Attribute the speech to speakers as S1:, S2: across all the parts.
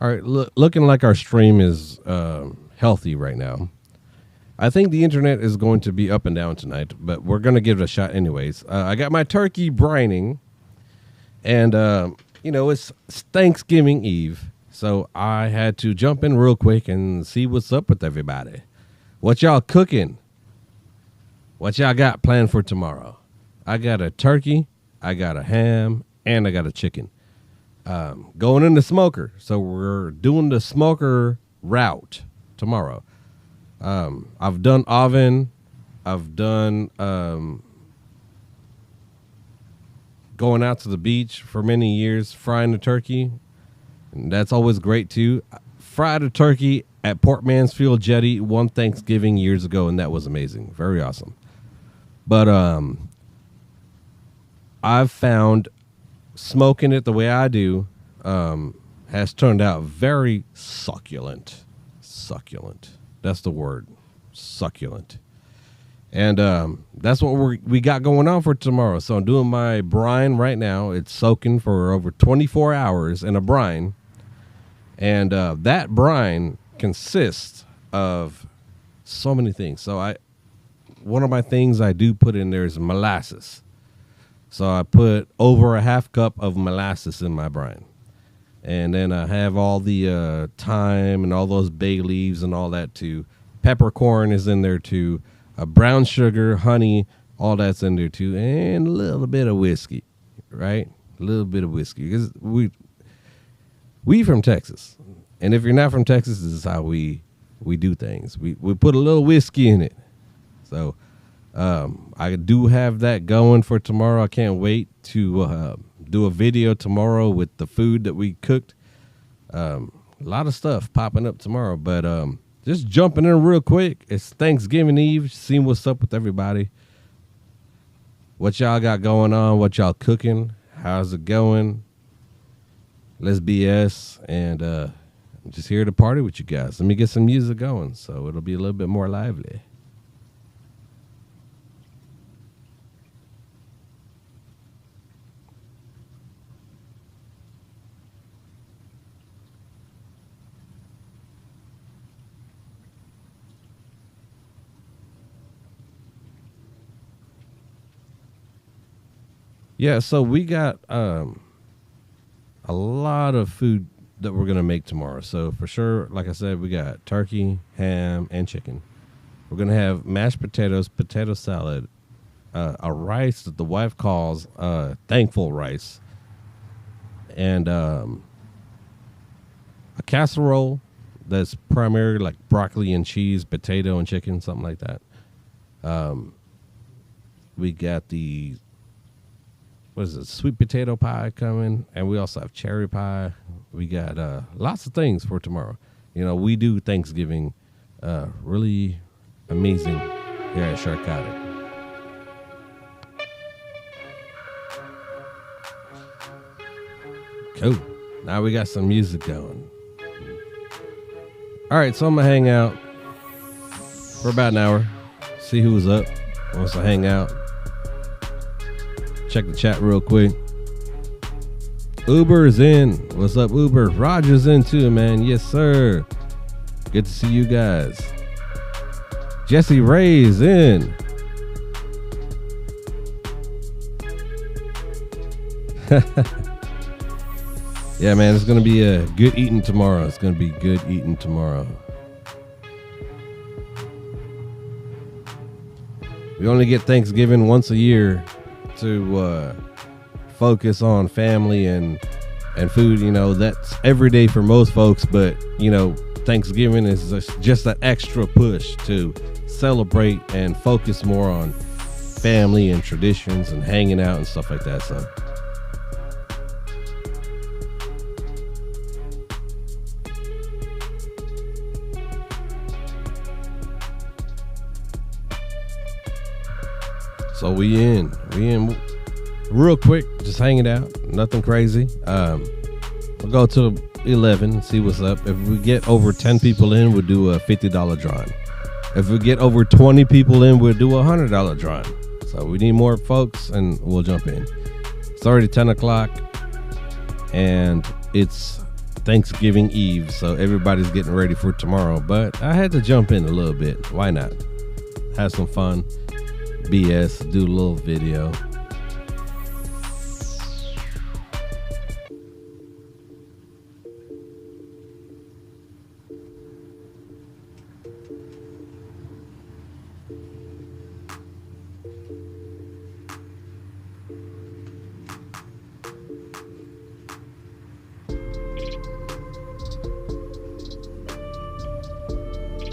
S1: All right, looking like our stream is healthy right now. I think the internet is going to be up and down tonight, but we're going to give it a shot anyways. I got my turkey brining, and, it's Thanksgiving Eve, so I had to jump in real quick and see what's up with everybody. What y'all cooking? What y'all got planned for tomorrow? I got a turkey, I got a ham, and I got a chicken. Going in the smoker. So we're doing the smoker route tomorrow. I've done oven. I've done going out to the beach for many years, frying the turkey. And that's always great too. Fried a turkey at Port Mansfield Jetty one Thanksgiving years ago, and that was amazing. Very awesome. But I've found smoking it the way I do has turned out very succulent. Succulent. That's the word. Succulent. And that's what we got going on for tomorrow. So I'm doing my brine right now. It's soaking for over 24 hours in a brine. And that brine consists of so many things. So one of my things I do put in there is molasses. So I put over a half cup of molasses in my brine. And then I have all the thyme and all those bay leaves and all that too. Peppercorn is in there too. Brown sugar, honey, all that's in there too. And a little bit of whiskey, right? A little bit of whiskey. Because we from Texas. And if you're not from Texas, this is how we do things. We put a little whiskey in it. So I do have that going for tomorrow. I can't wait to do a video tomorrow with the food that we cooked. A lot of stuff popping up tomorrow, but just jumping in real quick. It's Thanksgiving Eve. Seeing what's up with everybody. What y'all got going on? What y'all cooking? How's it going? Let's BS, and I'm just here to party with you guys. Let me get some music going so it'll be a little bit more lively. Yeah, so we got a lot of food that we're going to make tomorrow. So for sure, like I said, we got turkey, ham, and chicken. We're going to have mashed potatoes, potato salad, a rice that the wife calls thankful rice, and a casserole that's primarily like broccoli and cheese, potato and chicken, something like that. We got the sweet potato pie coming, and we also have cherry pie. We got lots of things for tomorrow. We do Thanksgiving really amazing here at Sharkotic. Cool. Now we got some music going. All right, so I'm going to hang out for about an hour, see who's up, wants to hang out. Check the chat real quick. Uber's in. What's up, Uber? Roger's in too, man. Yes, sir. Good to see you guys. Jesse Ray's in. Yeah, man, it's going to be a good eating tomorrow. It's going to be good eating tomorrow. We only get Thanksgiving once a year to focus on family and food. That's every day for most folks, but Thanksgiving is just that extra push to celebrate and focus more on family and traditions and hanging out and stuff like that. So we in real quick, just hanging out, nothing crazy. We'll go to 11, see what's up. If we get over 10 people in, we'll do a $50 drawing. If we get over 20 people in, we'll do a $100 drawing. So we need more folks, and we'll jump in. It's already 10 o'clock, and it's Thanksgiving Eve, so everybody's getting ready for tomorrow. But I had to jump in a little bit. Why not? Have some fun. BS, do a little video.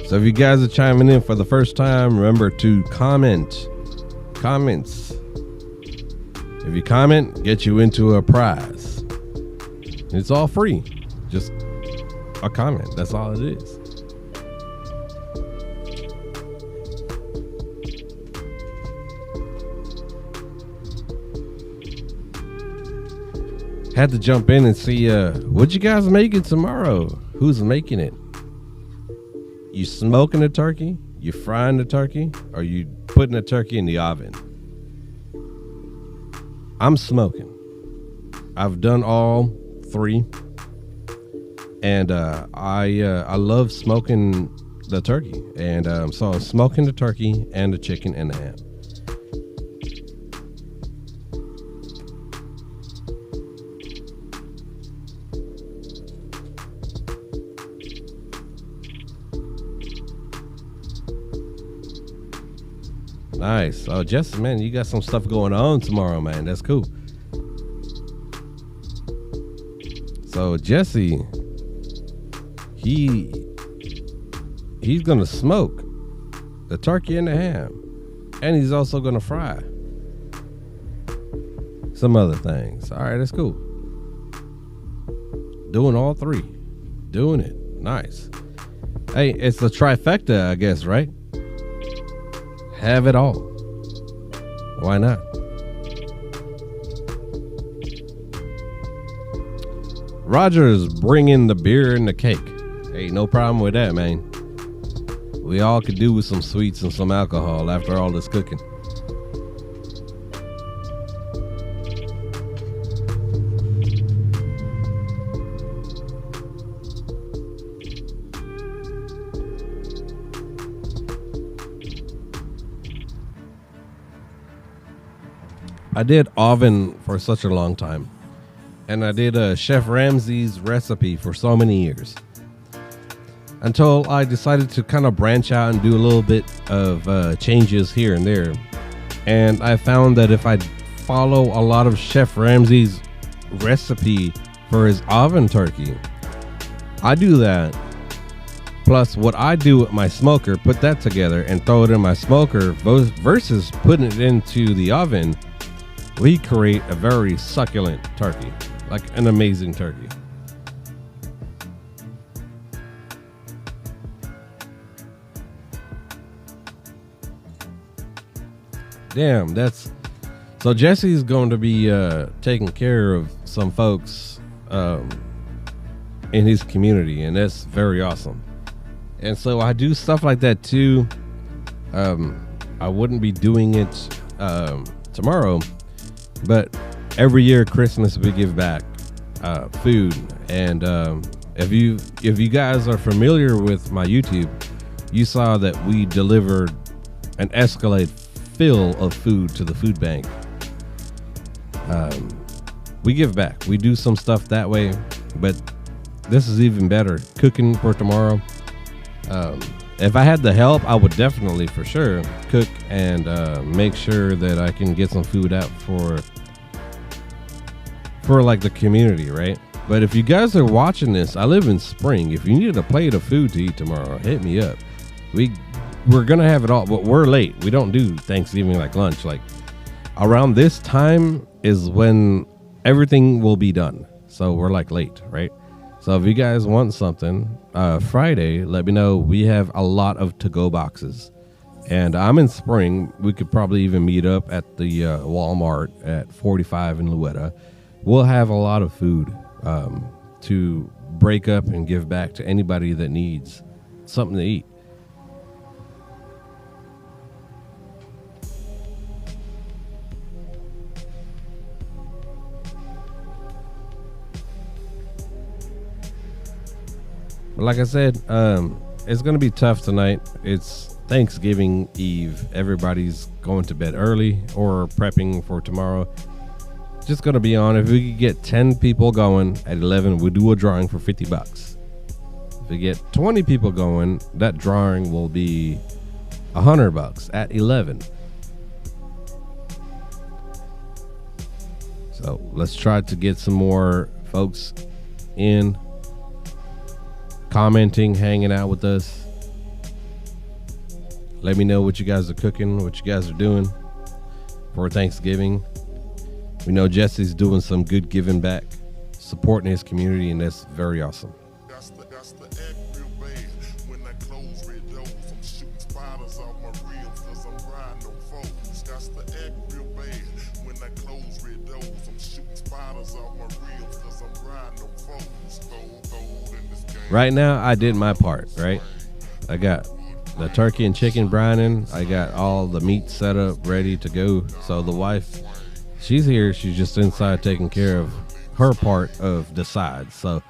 S1: So if you guys are chiming in for the first time, remember to comment. Comments. If you comment, get you into a prize. It's all free. Just a comment. That's all it is. Had to jump in and see what you guys making tomorrow. Who's making it? You smoking the turkey? You frying the turkey? Or you putting the turkey in the oven? I'm smoking. I've done all three, and I love smoking the turkey. And so I'm smoking the turkey and the chicken and the ham. Nice. Oh, Jesse, man, you got some stuff going on tomorrow, man. That's cool. So Jesse, he's gonna smoke the turkey and the ham, and he's also gonna fry some other things. All right, that's cool. Doing all three, doing it. Nice. Hey, it's the trifecta, I guess, right? Have it all. Why not? Roger's bringing the beer and the cake. Hey, no problem with that, man. We all could do with some sweets and some alcohol after all this cooking. I did oven for such a long time, and I did Chef Ramsay's recipe for so many years, until I decided to kind of branch out and do a little bit of changes here and there. And I found that if I follow a lot of Chef Ramsay's recipe for his oven turkey, I do that, plus what I do with my smoker, put that together and throw it in my smoker versus putting it into the oven, we create a very succulent turkey, like an amazing turkey. Damn, that's so Jesse's going to be taking care of some folks in his community, and that's very awesome. And so I do stuff like that too. I wouldn't be doing it tomorrow, but every year Christmas we give back food. And if you guys are familiar with my YouTube, you saw that we delivered an Escalade fill of food to the food bank. We give back. We do some stuff that way, but this is even better. Cooking for tomorrow. If I had the help, I would definitely for sure cook and make sure that I can get some food out for like the community, right? But if you guys are watching this, I live in Spring. If you need a plate of food to eat tomorrow, hit me up. We're gonna have it all, but we're late. We don't do Thanksgiving like lunch. Like around this time is when everything will be done. So we're like late, right? So if you guys want something, Friday, let me know. We have a lot of to-go boxes. And I'm in Spring. We could probably even meet up at the Walmart at 45 in Louetta. We'll have a lot of food to break up and give back to anybody that needs something to eat. like I said, it's going to be tough tonight. It's Thanksgiving Eve. Everybody's going to bed early or prepping for tomorrow. Just going to be on. If we could get 10 people going at 11, we'll do a drawing for $50. If we get 20 people going, that drawing will be $100 at 11. So let's try to get some more folks in, commenting, hanging out with us. Let me know what you guys are cooking, what you guys are doing for Thanksgiving. We know Jesse's doing some good giving back, supporting his community, and that's very awesome. Right now, I did my part, right? I got the turkey and chicken brining. I got all the meat set up, ready to go. So the wife, she's here. She's just inside taking care of her part of the sides. So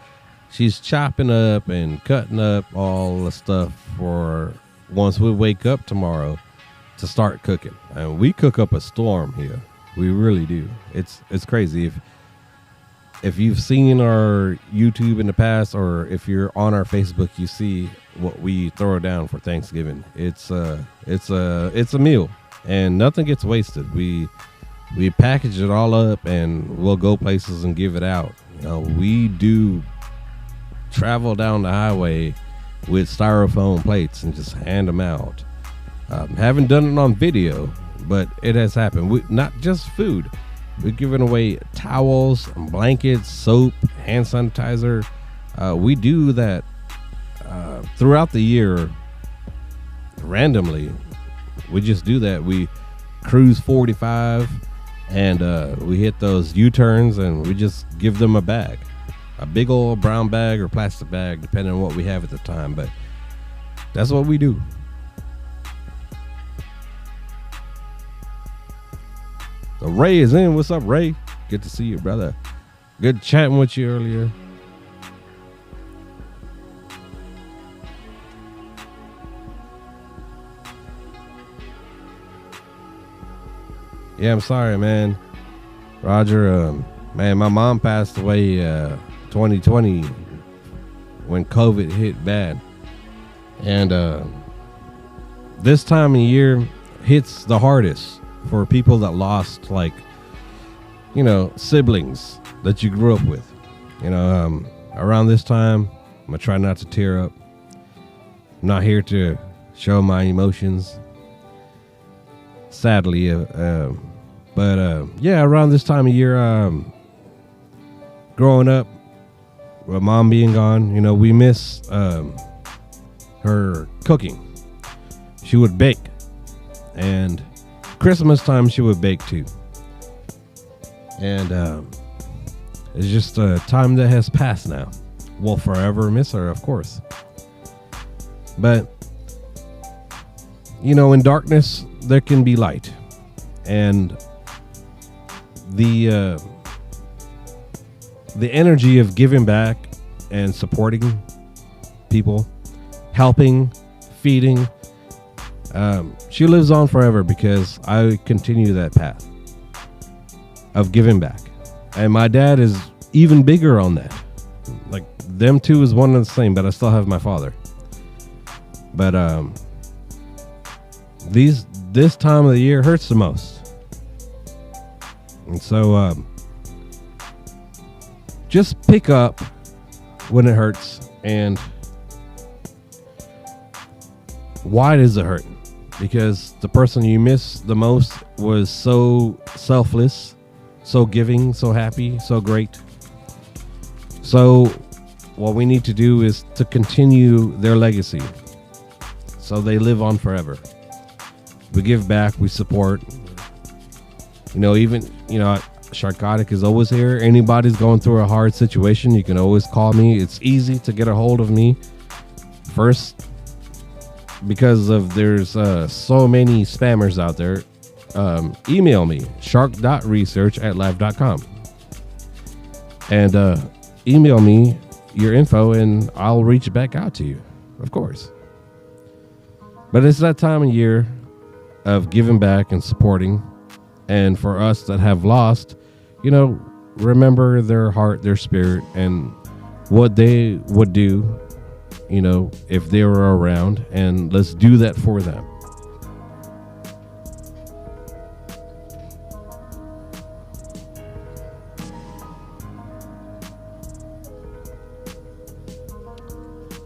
S1: she's chopping up and cutting up all the stuff for once we wake up tomorrow to start cooking. And we cook up a storm here. We really do. It's crazy. If you've seen our YouTube in the past, or if you're on our Facebook, you see what we throw down for Thanksgiving. It's a meal, and nothing gets wasted. We package it all up, and we'll go places and give it out. You know, we do travel down the highway with styrofoam plates and just hand them out. Haven't done it on video, but it has happened. Not just food. We're giving away towels, blankets, soap, hand sanitizer. We do that throughout the year randomly. We just do that. We cruise 45 and we hit those U-turns and we just give them a bag. A big old brown bag or plastic bag, depending on what we have at the time. But that's what we do. So Ray is in. What's up, Ray? Good to see you, brother. Good chatting with you earlier. Yeah, I'm sorry, man. Roger, man, my mom passed away 2020 when COVID hit bad. And this time of year hits the hardest for people that lost, like, you know, siblings that you grew up with. You know, around this time, I'm gonna try not to tear up. I'm not here to show my emotions, sadly. But yeah, around this time of year, growing up, with mom being gone, you know, we miss her cooking. She would bake, and Christmas time she would bake too. And it's just a time that has passed now. We'll forever miss her, of course. But, you know, in darkness there can be light. And the energy of giving back and supporting people, helping, feeding, she lives on forever because I continue that path of giving back. And my dad is even bigger on that. Like, them two is one and the same, but I still have my father. But this time of the year hurts the most. And so just pick up when it hurts. And why does it hurt? Because the person you miss the most was so selfless, so giving, so happy, so great. So what we need to do is to continue their legacy so they live on forever. We give back, we support. You know, even, you know, Sharkotic is always here. Anybody's going through a hard situation, you can always call me. It's easy to get a hold of me. First, because of there's so many spammers out there, email me, shark.research@live.com. And email me your info and I'll reach back out to you, of course. But it's that time of year of giving back and supporting. And for us that have lost, remember their heart, their spirit, and what they would do, if they were around. And let's do that for them.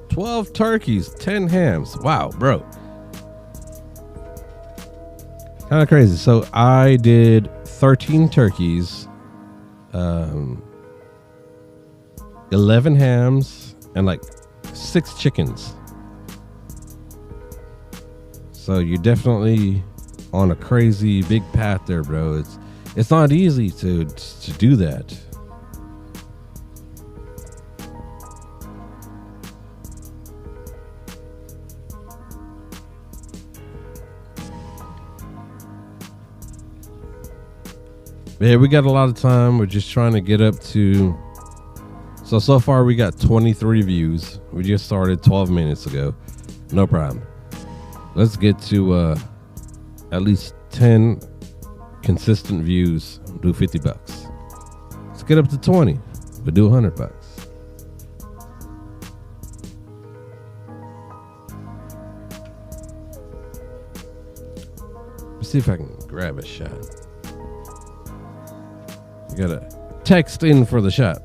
S1: $12 turkeys, 10 hams. Wow, bro. Kind of crazy. So I did 13 turkeys, 11 hams, and like 6 chickens. So you're definitely on a crazy big path there, bro. It's not easy to do that. Yeah, we got a lot of time. We're just trying to get up to... So far we got 23 views. We just started 12 minutes ago. No problem. Let's get to at least 10 consistent views. Do $50. Let's get up to 20. But do $100. Let's see if I can grab a shot. You gotta text in for the shot.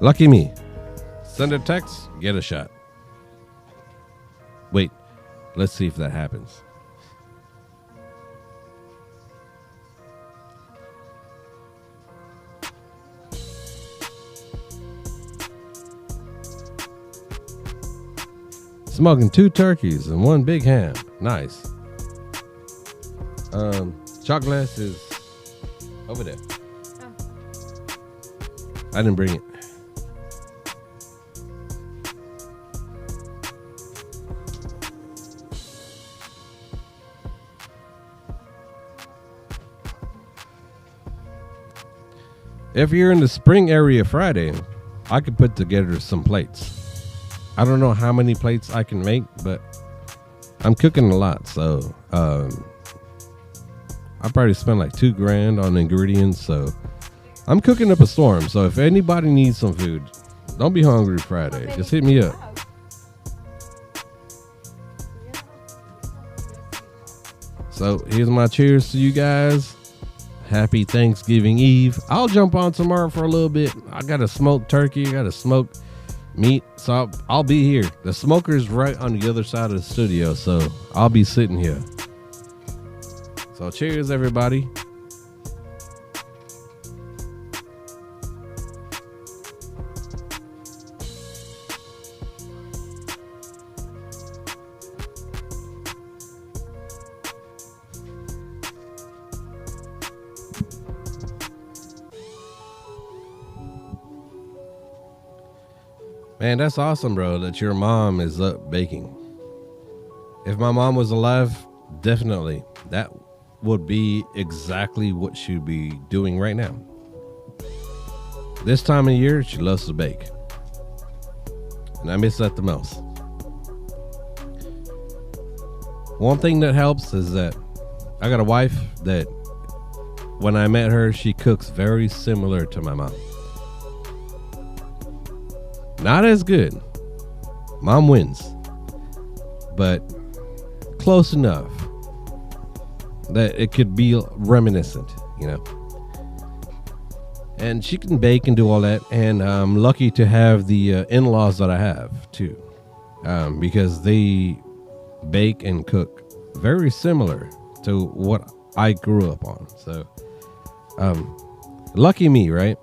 S1: Lucky me. Send a text, get a shot. Wait, let's see if that happens. Smoking 2 turkeys and 1 big ham. Nice. Shot glass is over there. Oh. I didn't bring it. If you're in the spring area Friday, I could put together some plates. I don't know how many plates I can make, but I'm cooking a lot, so I probably spend like $2,000 on ingredients. So I'm cooking up a storm. So if anybody needs some food, don't be hungry Friday. Just hit me up. So here's my cheers to you guys. Happy Thanksgiving Eve. I'll jump on tomorrow for a little bit. I got to smoke turkey. I got to smoke meat, so I'll be here. The smoker's right on the other side of the studio, so I'll be sitting here. So cheers, everybody. Man, that's awesome, bro, that your mom is up baking. If my mom was alive, definitely, that would be exactly what she'd be doing right now. This time of year, she loves to bake. And I miss that the most. One thing that helps is that I got a wife that, when I met her, she cooks very similar to my mom. Not as good. Mom wins. But close enough that it could be reminiscent, And she can bake and do all that. And I'm lucky to have the in-laws that I have, too. Because they bake and cook very similar to what I grew up on. So, lucky me, right?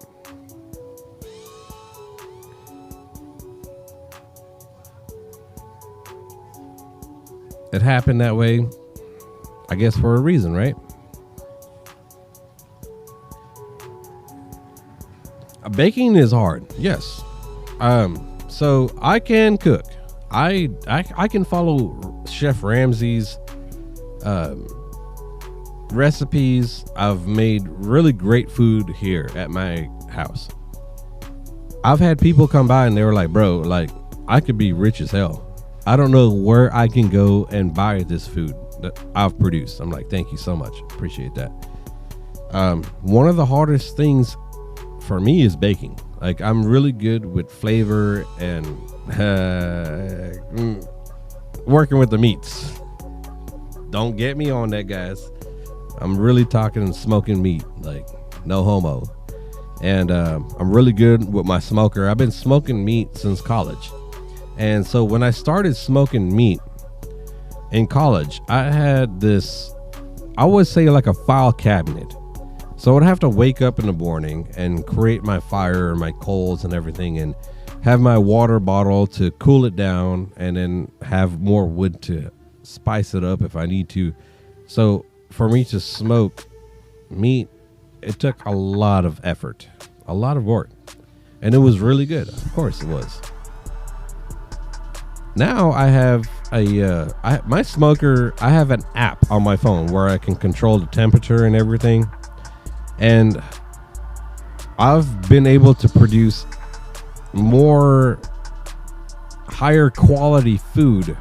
S1: It happened that way, I guess, for a reason, right? Baking is hard, yes. So I can cook. I can follow Chef Ramsay's recipes. I've made really great food here at my house. I've had people come by and they were like, bro, like, I could be rich as hell. I don't know where I can go and buy this food that I've produced. I'm like, thank you so much. Appreciate that. One of the hardest things for me is baking. Like, I'm really good with flavor and working with the meats. Don't get me on that, guys. I'm really talking smoking meat, like no homo. And I'm really good with my smoker. I've been smoking meat since college. And so when I started smoking meat in college, I had this, I would say, like a file cabinet. So I would have to wake up in the morning and create my fire and my coals and everything, and have my water bottle to cool it down, and then have more wood to spice it up if I need to. So for me to smoke meat, it took a lot of effort, a lot of work, and it was really good. Of course it was. Now I have my smoker. I have an app on my phone where I can control the temperature and everything, and I've been able to produce more higher quality food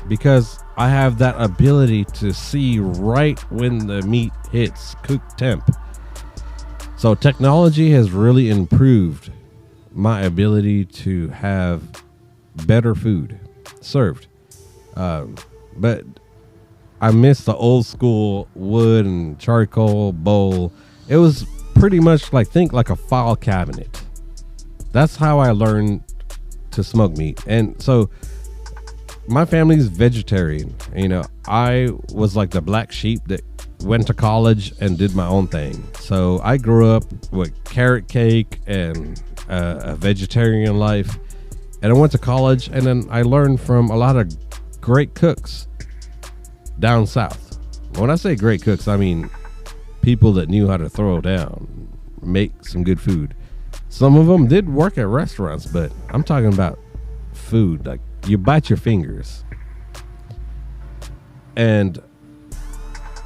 S1: because I have that ability to see right when the meat hits cook temp. So technology has really improved my ability to have better food served. But I miss the old school wood and charcoal bowl. It was pretty much like a file cabinet. That's how I learned to smoke meat. And so my family's vegetarian. You know, I was like the black sheep that went to college and did my own thing. So I grew up with carrot cake and a vegetarian life. And I went to college, and then I learned from a lot of great cooks down south. When I say great cooks, I mean people that knew how to throw down, make some good food. Some of them did work at restaurants, but I'm talking about food. Like, you bite your fingers. And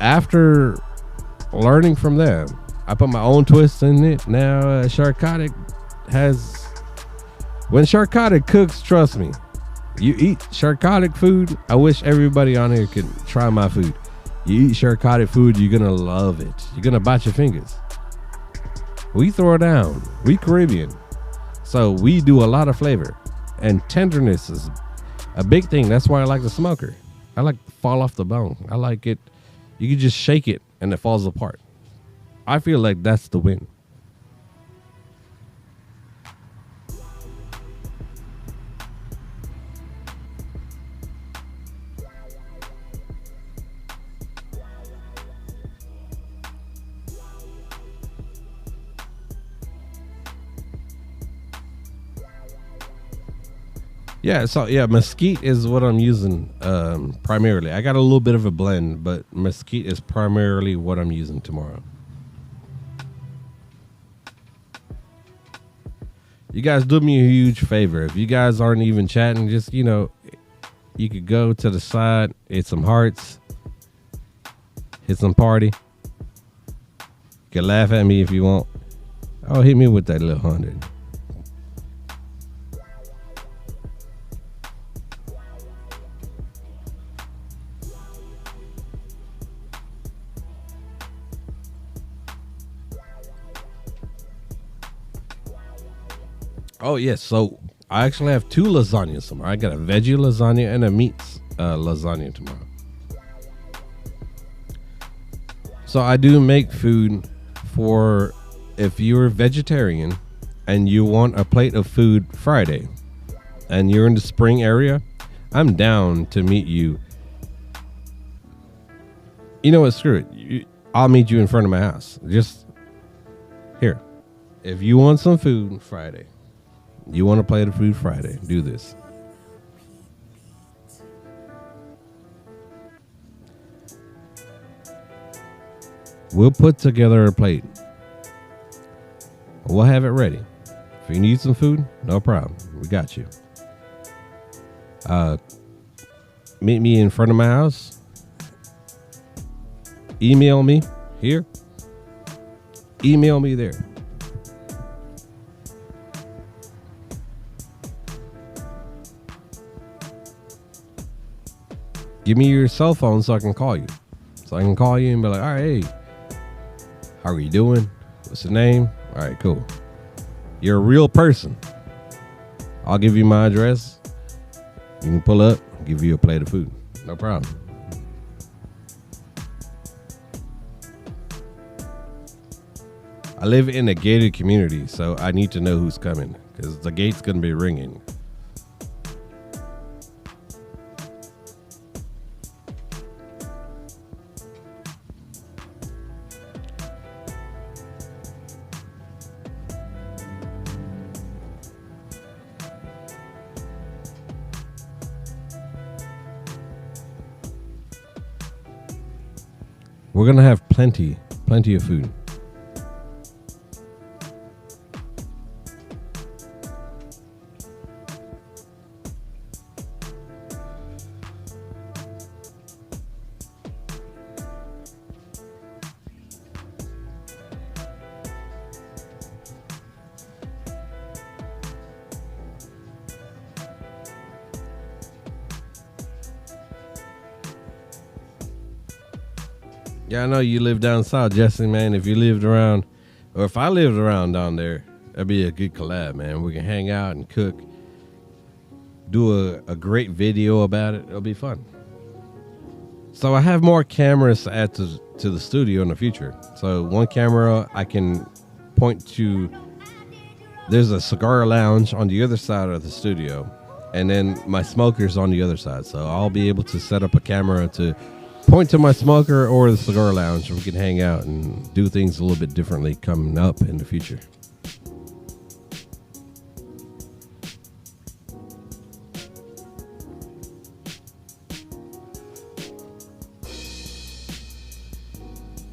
S1: after learning from them, I put my own twist in it. Now Sharkotic has... When Sharkotic cooks, trust me, you eat Sharkotic food. I wish everybody on here could try my food. You eat Sharkotic food, you're going to love it. You're going to bite your fingers. We throw down. We Caribbean. So we do a lot of flavor. And tenderness is a big thing. That's why I like the smoker. I like to fall off the bone. I like it. You can just shake it and it falls apart. I feel like that's the win. Yeah, so yeah, mesquite is what I'm using primarily. I got a little bit of a blend, but mesquite is primarily what I'm using tomorrow. You guys do me a huge favor. If you guys aren't even chatting, just, you know, you could go to the side, hit some hearts, hit some party. You can laugh at me if you want. Oh, hit me with that little 100. Oh, yes. So I actually have two lasagnas tomorrow. I got a veggie lasagna and a meat lasagna tomorrow. So I do make food for if you're a vegetarian and you want a plate of food Friday and you're in the spring area, I'm down to meet you. You know what? Screw it. I'll meet you in front of my house. Just here. If you want some food Friday, you want to play the food Friday, do this. We'll put together a plate. We'll have it ready. If you need some food, no problem. We got you. Meet me in front of my house. Email me here. Email me there. Give me your cell phone so I can call you. So I can call you and be like, all right, hey, how are you doing? What's your name? All right, cool. You're a real person. I'll give you my address. You can pull up, give you a plate of food. No problem. I live in a gated community, so I need to know who's coming because the gate's going to be ringing. We're going to have plenty of food. Yeah, I know you live down south, Jesse, man. If you lived around, or if I lived around down there, that'd be a good collab, man. We can hang out and cook, do a great video about it. It'll be fun. So I have more cameras to add to the studio in the future. So one camera I can point to, there's a cigar lounge on the other side of the studio, and then my smoker's on the other side. So I'll be able to set up a camera to point to my smoker or the cigar lounge, and we can hang out and do things a little bit differently coming up in the future.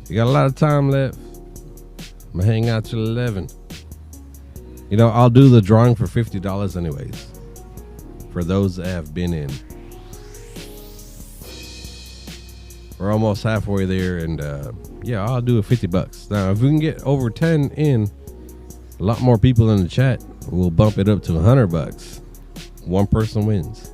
S1: You got a lot of time left. I'm gonna hang out till 11. You know, I'll do the drawing for $50 anyways, for those that have been in. We're almost halfway there, and yeah, I'll do it $50. Now, if we can get over 10 in, a lot more people in the chat, we'll bump it up to $100. One person wins.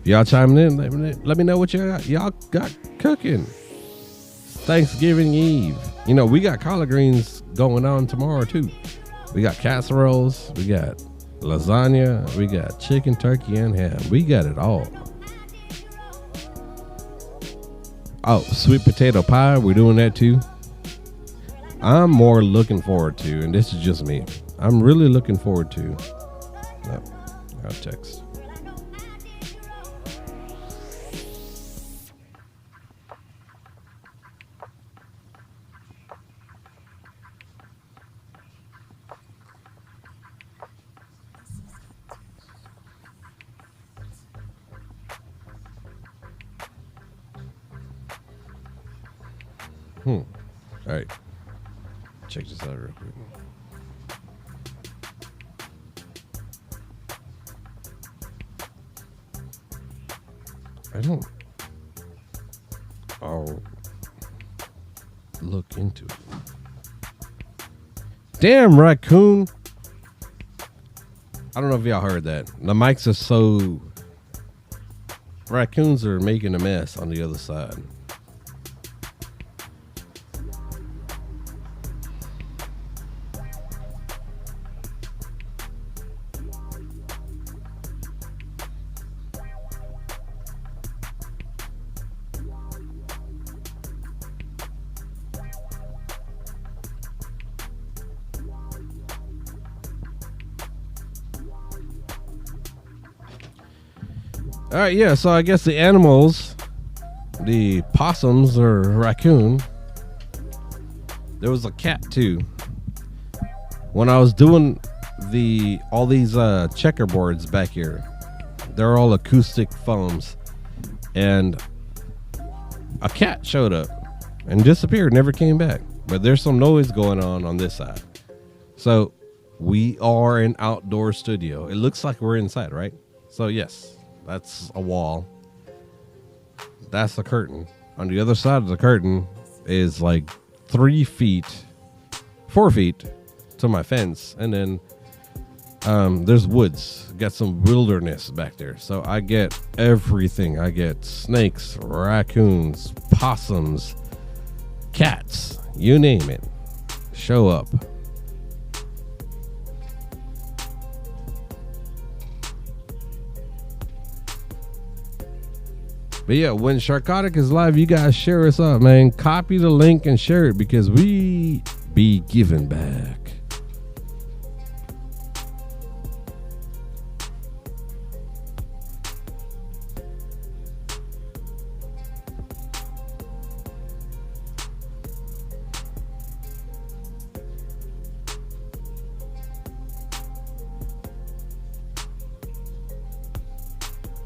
S1: Y'all chiming in, let me know what y'all got cooking. Thanksgiving Eve. You know, we got collard greens going on tomorrow too. We got casseroles, we got lasagna, we got chicken, turkey, and ham. We got it all. Oh, sweet potato pie, we're doing that too. I'm more looking forward to, and this is just me, I'm really looking forward to, I'll text. All right, check this out real quick. I'll look into it. Damn, raccoon. I don't know if y'all heard that. The mics are so... Raccoons are making a mess on the other side. All right, yeah, so I guess the animals, the possums or raccoon, there was a cat too. When I was doing all these checkerboards back here, they're all acoustic foams, and a cat showed up and disappeared, never came back. But there's some noise going on this side. So we are an outdoor studio. It looks like we're inside, right? So yes, that's a wall. That's the curtain. On the other side of the curtain is like 4 feet to my fence. And then there's woods. Got some wilderness back there. So I get everything. I get snakes, raccoons, possums, cats, you name it, show up. But yeah, when Sharkotic is live, you guys share us up, man. Copy the link and share it because we be giving back.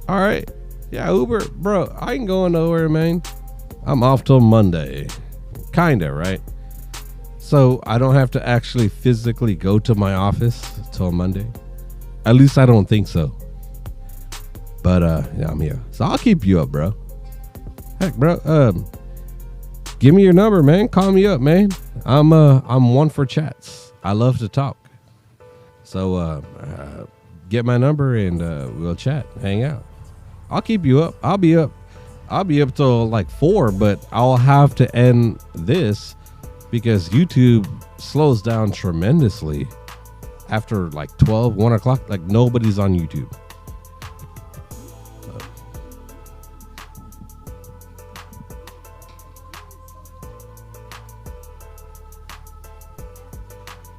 S1: All right. Yeah, Uber, bro, I ain't going nowhere, man. I'm off till Monday. Kinda, right? So I don't have to actually physically go to my office till Monday. At least I don't think so. But yeah, I'm here. So I'll keep you up, bro. Heck, bro, give me your number, man. Call me up, man. I'm one for chats. I love to talk. So get my number and we'll chat, hang out. I'll keep you up. I'll be up till like 4, but I'll have to end this because YouTube slows down tremendously after like 12, 1 o'clock. Like nobody's on YouTube.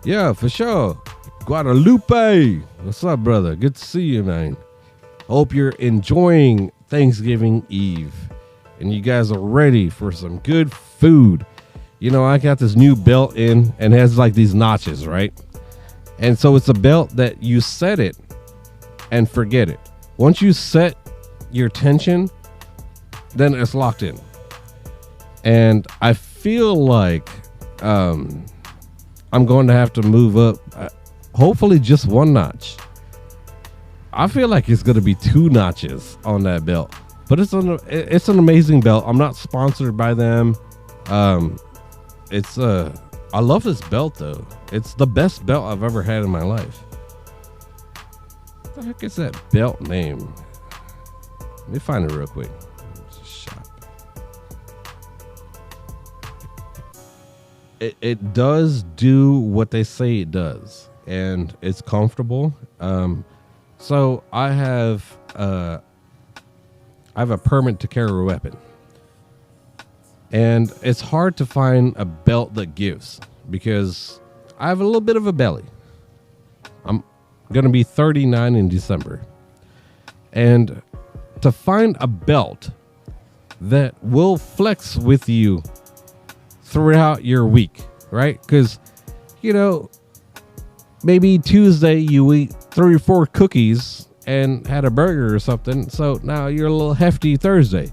S1: Yeah, for sure. Guadalupe. What's up, brother? Good to see you, man. Hope you're enjoying Thanksgiving Eve and you guys are ready for some good food. You know, I got this new belt in and it has like these notches, right? And so it's a belt that you set it and forget it. Once you set your tension, then it's locked in. And I feel like I'm going to have to move up, hopefully just 1 notch. I feel like it's going to be 2 notches on that belt, but it's an amazing belt. I'm not sponsored by them. I love this belt though. It's the best belt I've ever had in my life. What the heck is that belt name? Let me find it real quick. Shop. It does do what they say it does, and it's comfortable. So I have a permit to carry a weapon, and it's hard to find a belt that gives because I have a little bit of a belly. I'm gonna be 39 in December, and to find a belt that will flex with you throughout your week, right? Because you know, maybe Tuesday you eat 3 or 4 cookies and had a burger or something. So now you're a little hefty Thursday.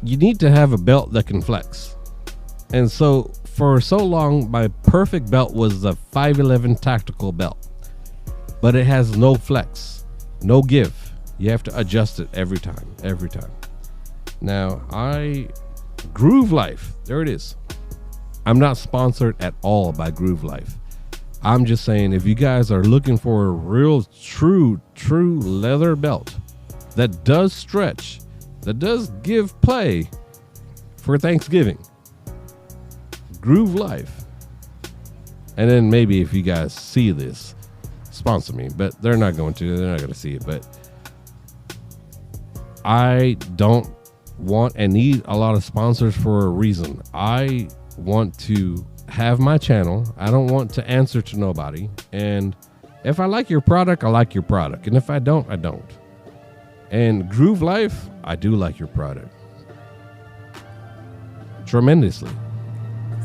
S1: You need to have a belt that can flex. And so for so long, my perfect belt was the 511 tactical belt, but it has no flex, no give. You have to adjust it every time. Now Groove Life, there it is. I'm not sponsored at all by Groove Life. I'm just saying, if you guys are looking for a real, true leather belt that does stretch, that does give play for Thanksgiving, Groove Life. And then maybe if you guys see this, sponsor me, but they're not going to. They're not going to see it. But I don't want and need a lot of sponsors for a reason. I want to have my channel. I don't want to answer to nobody. And if I like your product, I like your product. And if I don't, I don't. And Groove Life, I do like your product tremendously.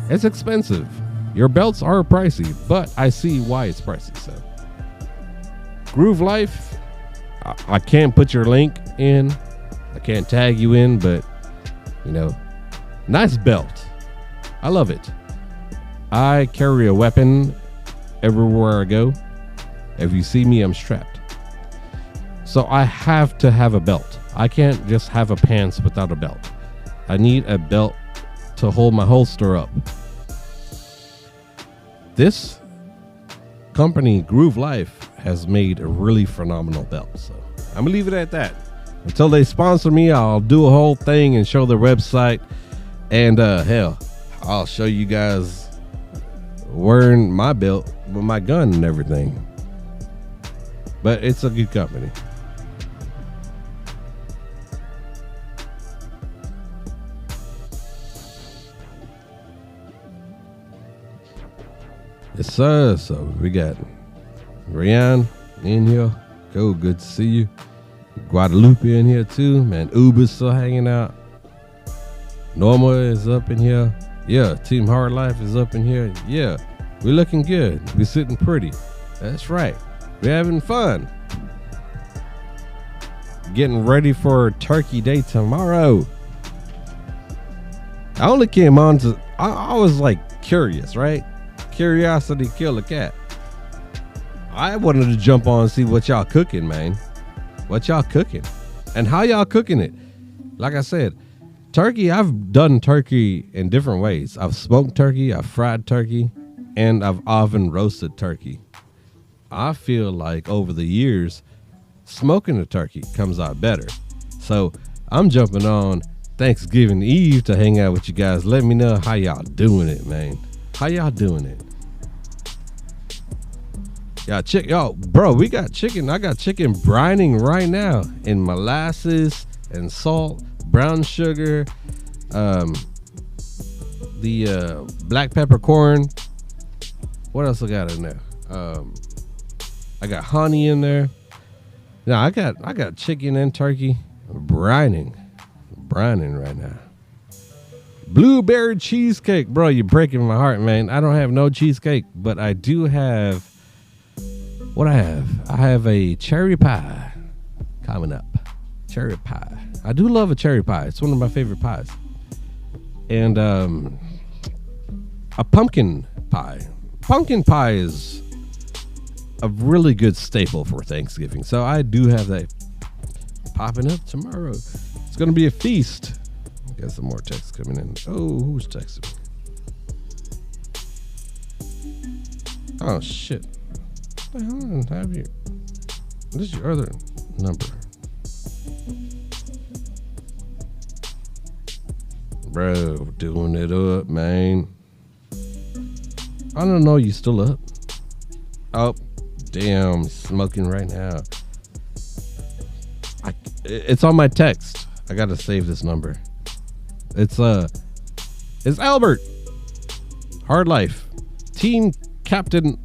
S1: It's expensive. Your belts are pricey, but I see why it's pricey. So Groove Life, I can't put your link in. I can't tag you in, but You know, nice belt. I love it. I carry a weapon everywhere I go. If you see me, I'm strapped. So I have to have a belt. I can't just have a pants without a belt. I need a belt to hold my holster up. This company, Groove Life, has made a really phenomenal belt. So I'm gonna leave it at that. Until they sponsor me, I'll do a whole thing and show their website. And hell, I'll show you guys wearing my belt with my gun and everything. But it's a good company. Yes, sir. So we got Rian in here. Cool, good to see you. Guadalupe in here too. Man, Uber's still hanging out. Norma is up in here. Yeah, Team Hard Life is up in here. Yeah, we're looking good. We're sitting pretty. That's right. We're having fun. Getting ready for Turkey Day tomorrow. I only came on to, I was like curious, right? Curiosity kill a cat. I wanted to jump on and see what y'all cooking, man. What y'all cooking? And how y'all cooking it? Like I said, turkey, I've done turkey in different ways. I've smoked turkey, I've fried turkey, and I've oven roasted turkey. I feel like over the years, smoking the turkey comes out better. So I'm jumping on Thanksgiving Eve to hang out with you guys. Let me know how y'all doing it, man. How y'all doing it? Yo, bro, we got chicken. I got chicken brining right now in molasses and salt, brown sugar, the black peppercorn. What else I got in there? I got honey in there. Now I got chicken and turkey brining right now. Blueberry cheesecake, bro. You're breaking my heart, man. I don't have no cheesecake, but I do have. What I have a cherry pie coming up. Cherry pie. I do love a cherry pie. It's one of my favorite pies. And a pumpkin pie. Pumpkin pie is a really good staple for Thanksgiving. So I do have that popping up tomorrow. It's going to be a feast. Got some more texts coming in. Oh, who's texting me? Oh, shit. What the hell? I don't have you. This is your other number. Bro, doing it up, man. I don't know, you still up? Oh, damn, smoking right now. It's on my text. I gotta save this number. It's Albert. Hard Life. Team Captain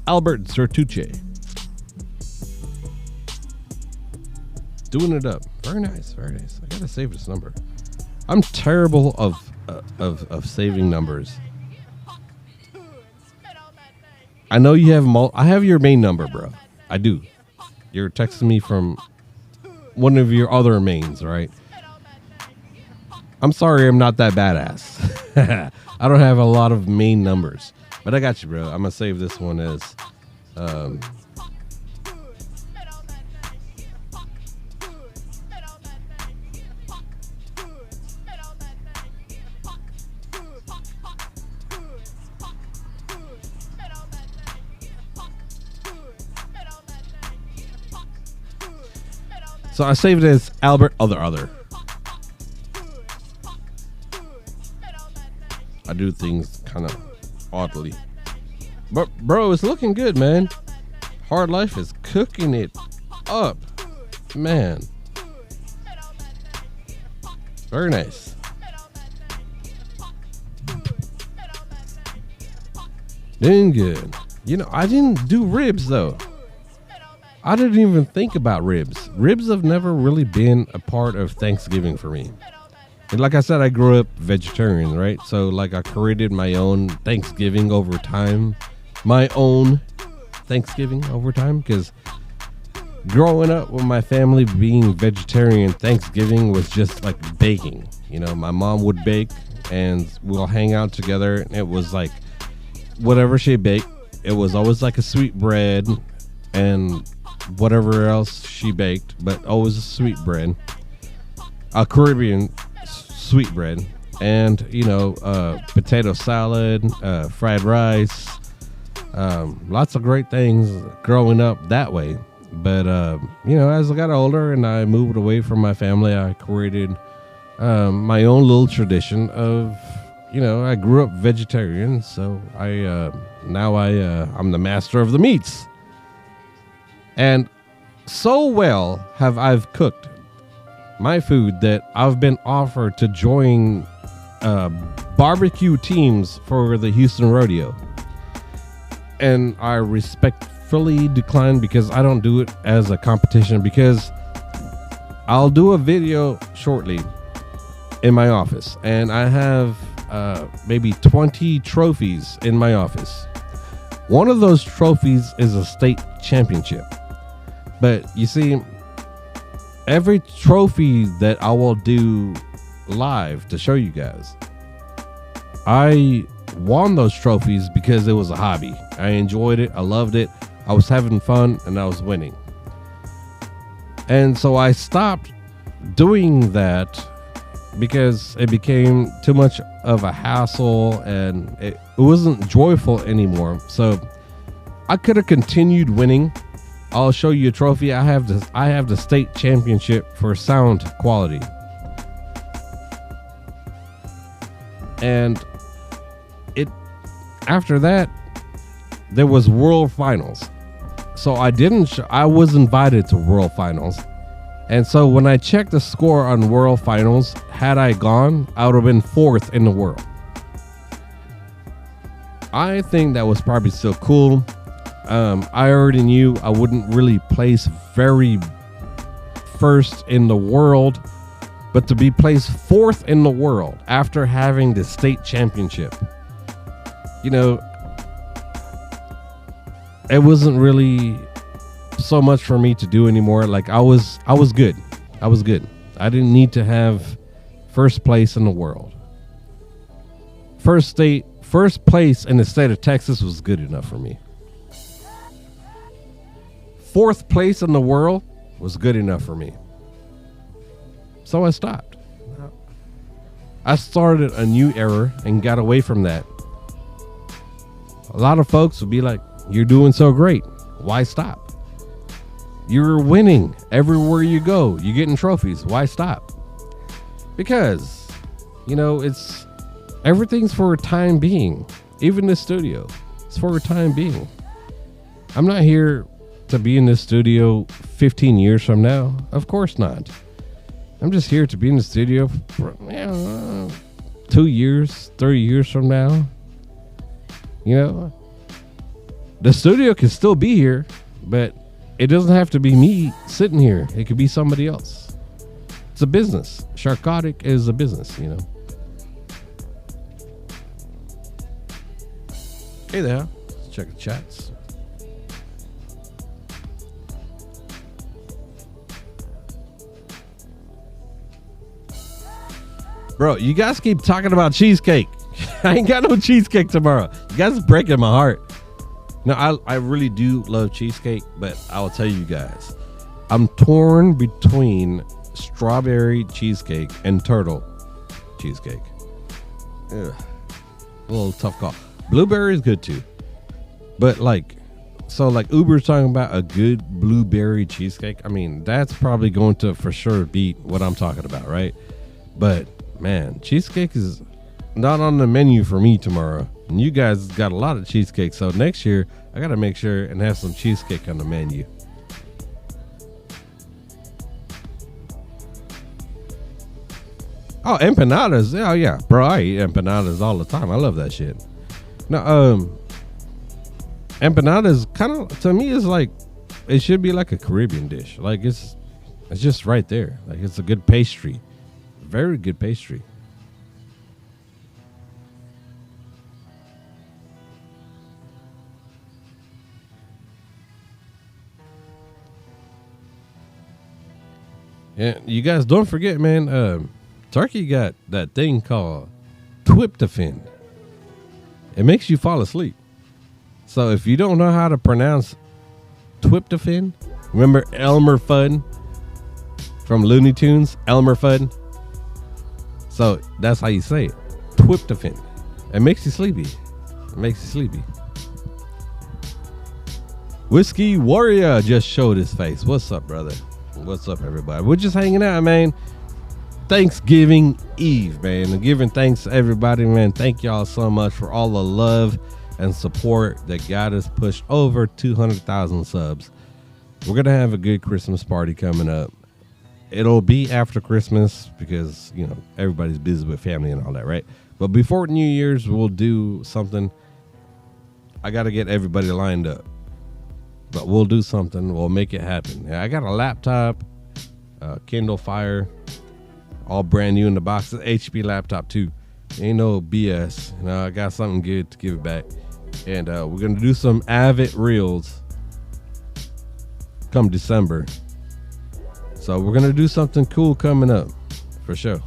S1: Albert Zertuche. Doing it up. Very nice, very nice. I gotta save this number. I'm terrible of saving numbers. I know you have I have your main number, bro. I do. You're texting me from one of your other mains, right? I'm sorry I'm not that badass. I don't have a lot of main numbers. But I got you, bro. I'm going to save this one as... So I saved it as Albert Other. I do things kind of oddly. But bro, it's looking good, man. Hard Life is cooking it up. Man. Very nice. Doing good. You know, I didn't do ribs though. I didn't even think about ribs. Ribs have never really been a part of Thanksgiving for me. And like I said, I grew up vegetarian, right? So like I created my own Thanksgiving over time. My own Thanksgiving over time. Because growing up with my family being vegetarian, Thanksgiving was just like baking. You know, my mom would bake and we'll hang out together. And it was like whatever she baked, it was always like a sweet bread and whatever else she baked, but always a sweet bread, a Caribbean sweet bread, and potato salad, fried rice, lots of great things growing up that way. But as I got older and I moved away from my family, I created my own little tradition of, I grew up vegetarian, so I'm the master of the meats. And so well have I've cooked my food that I've been offered to join barbecue teams for the Houston Rodeo. And I respectfully decline because I don't do it as a competition, because I'll do a video shortly in my office and I have maybe 20 trophies in my office. One of those trophies is a state championship. But you see, every trophy that I will do live to show you guys, I won those trophies because it was a hobby. I enjoyed it. I loved it. I was having fun and I was winning. And so I stopped doing that because it became too much of a hassle and it wasn't joyful anymore. So I could have continued winning. I'll show you a trophy. I have the state championship for sound quality. And after that, there was world finals. So I was invited to world finals. And so when I checked the score on world finals, had I gone, I would have been 4th in the world. I think that was probably still cool. I already knew I wouldn't really place very first in the world, but to be placed 4th in the world after having the state championship, it wasn't really so much for me to do anymore. Like I was good. I was good. I didn't need to have first place in the world. First place in the state of Texas was good enough for me. 4th place in the world was good enough for me. So I stopped. I started a new era and got away from that. A lot of folks would be like, "You're doing so great. Why stop? You're winning everywhere you go. You're getting trophies. Why stop?" Because, everything's for a time being. Even the studio, it's for a time being. I'm not here to be in this studio 15 years from now. Of course not. I'm just here to be in the studio for 2 years, 3 years from now. The studio can still be here, but it doesn't have to be me sitting here. It could be somebody else. It's a business. Sharkotic is a business, Hey there. Let's check the chats. Bro, you guys keep talking about cheesecake. I ain't got no cheesecake tomorrow. You guys are breaking my heart. No, I really do love cheesecake, but I'll tell you guys, I'm torn between strawberry cheesecake and turtle cheesecake. Ugh. A little tough call. Blueberry is good too. But Uber's talking about a good blueberry cheesecake. I mean, that's probably going to for sure beat what I'm talking about, right? But man, cheesecake is not on the menu for me tomorrow. And you guys got a lot of cheesecake. So next year, I got to make sure and have some cheesecake on the menu. Oh, empanadas. Oh, yeah. Bro, I eat empanadas all the time. I love that shit. Now, empanadas kind of, to me, is like, it should be like a Caribbean dish. Like, it's just right there. Like, it's a good pastry. Very good pastry. And you guys don't forget, man. Turkey got that thing called tryptophan. It makes you fall asleep. So if you don't know how to pronounce tryptophan, remember Elmer Fudd from Looney Tunes? Elmer Fudd. So that's how you say it. Tryptophan. It makes you sleepy. It makes you sleepy. Whiskey Warrior just showed his face. What's up, brother? What's up, everybody? We're just hanging out, man. Thanksgiving Eve, man. And giving thanks to everybody, man. Thank y'all so much for all the love and support that got us pushed over 200,000 subs. We're going to have a good Christmas party coming up. It'll be after Christmas because, you know, everybody's busy with family and all that, right? But before New Year's, we'll do something. I got to get everybody lined up. But we'll do something. We'll make it happen. I got a laptop, Kindle Fire, all brand new in the box. It's an HP laptop too. Ain't no BS. You know, I got something good to give it back. And we're going to do some Avid Reels come December. So we're going to do something cool coming up for sure.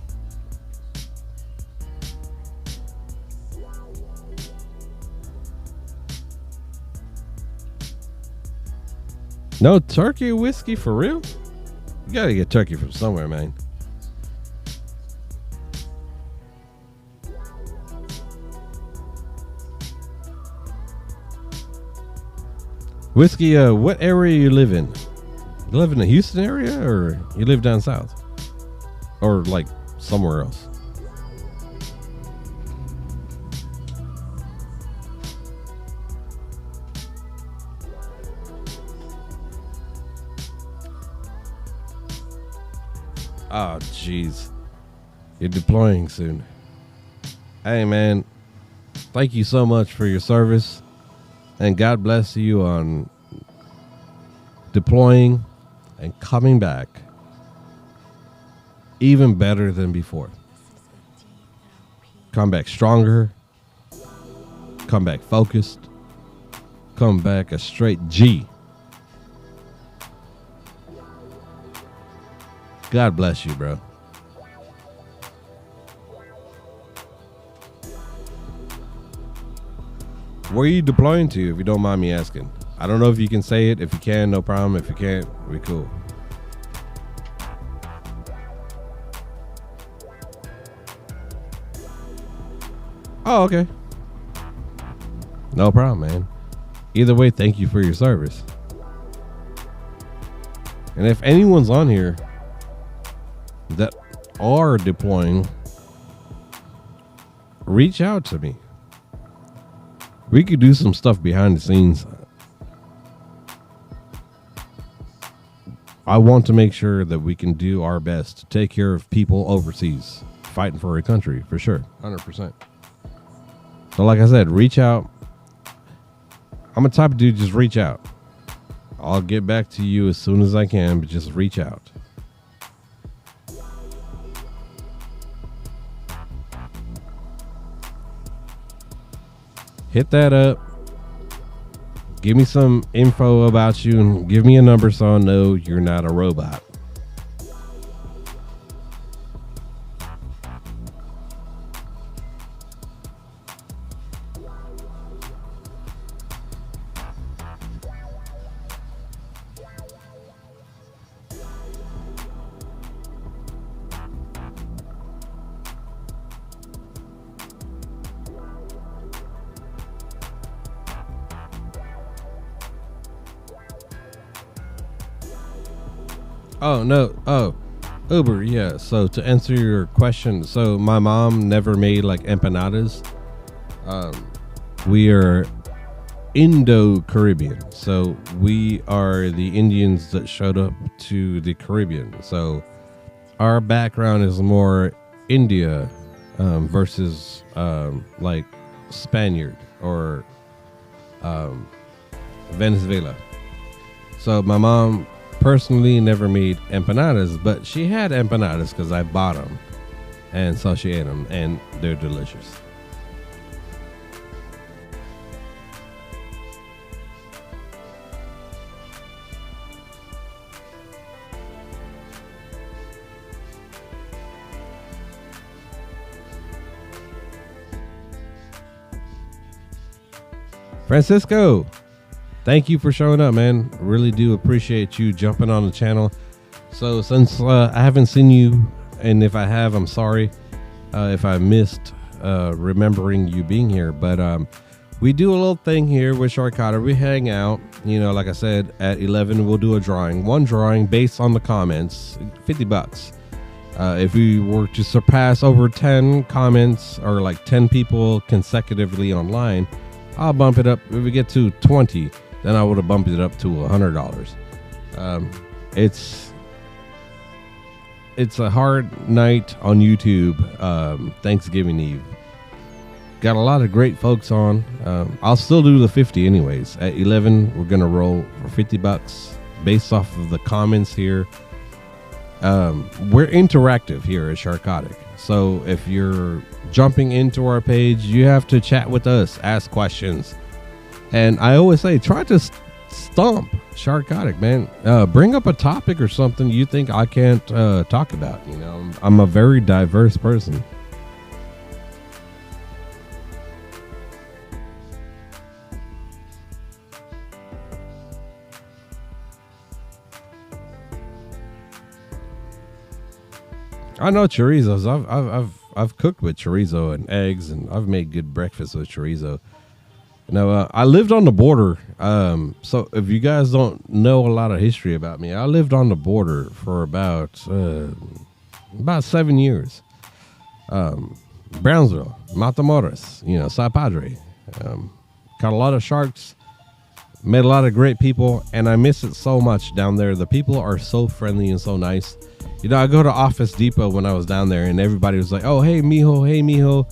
S1: No turkey whiskey for real? You gotta get turkey from somewhere, man. Whiskey, what area you live in? You live in the Houston area or you live down south? Or like somewhere else? Oh, jeez. You're deploying soon. Hey, man. Thank you so much for your service. And God bless you on deploying and coming back even better than before. Come back stronger. Come back focused. Come back a straight G. God bless you, bro. Where are you deploying to, if you don't mind me asking? I don't know if you can say it. If you can, no problem. If you can't, we cool. Oh, okay. No problem, man. Either way, thank you for your service. And if anyone's on here that are deploying, reach out to me. We could do some stuff behind the scenes. I want to make sure that we can do our best to take care of people overseas fighting for a country, for sure. 100%. So like I said, reach out. I'm a type of dude, just reach out. I'll get back to you as soon as I can, but just reach out. Hit that up. Give me some info about you and give me a number so I know you're not a robot. Oh, no. Oh, Uber. Yeah. So to answer your question, so my mom never made like empanadas. We are Indo-Caribbean. So we are the Indians that showed up to the Caribbean. So our background is more India versus like Spaniard or Venezuela. So my mom personally never made empanadas, but she had empanadas because I bought them, and so she ate them, and they're delicious. Francisco, thank you for showing up, man. Really do appreciate you jumping on the channel. So since I haven't seen you, and if I have, I'm sorry if I missed remembering you being here, but we do a little thing here with Sharkotic. We hang out, you know, like I said, at 11 we'll do a drawing, one drawing based on the comments, $50. If we were to surpass over 10 comments or like 10 people consecutively online, I'll bump it up. If we get to 20, then I would have bumped it up to $100. It's a hard night on YouTube, Thanksgiving Eve. Got a lot of great folks on. I'll still do the 50 anyways. At 11, we're gonna roll for $50 based off of the comments here. We're interactive here at Sharkotic, so if you're jumping into our page, you have to chat with us, ask questions, and I always say try to stomp Sharkotic, man. Bring up a topic or something you think I can't talk about. You know, I'm a very diverse person. I know chorizos. I've cooked with chorizo and eggs, and I've made good breakfast with chorizo. You know, I lived on the border. So if you guys don't know a lot of history about me, I lived on the border for about 7 years. Brownsville, Matamoros, you know, Sa Padre. Caught a lot of sharks, met a lot of great people, and I miss it so much down there. The people are so friendly and so nice. You know, I go to Office Depot when I was down there, and everybody was like, "Oh, hey, mijo, hey, mijo."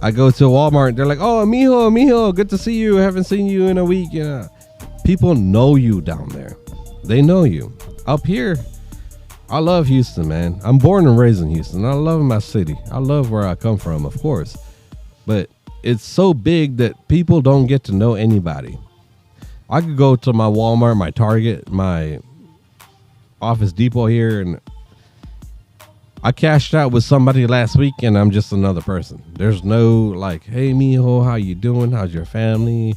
S1: I go to Walmart, they're like, "Oh, mijo, mijo, good to see you. I haven't seen you in a week." You know, people know you down there. They know you. Up here, I love Houston, man. I'm born and raised in Houston. I love my city. I love where I come from, of course. But it's so big that people don't get to know anybody. I could go to my Walmart, my Target, my Office Depot here, and I cashed out with somebody last week, and I'm just another person. There's no like, "Hey, mijo, how you doing? How's your family?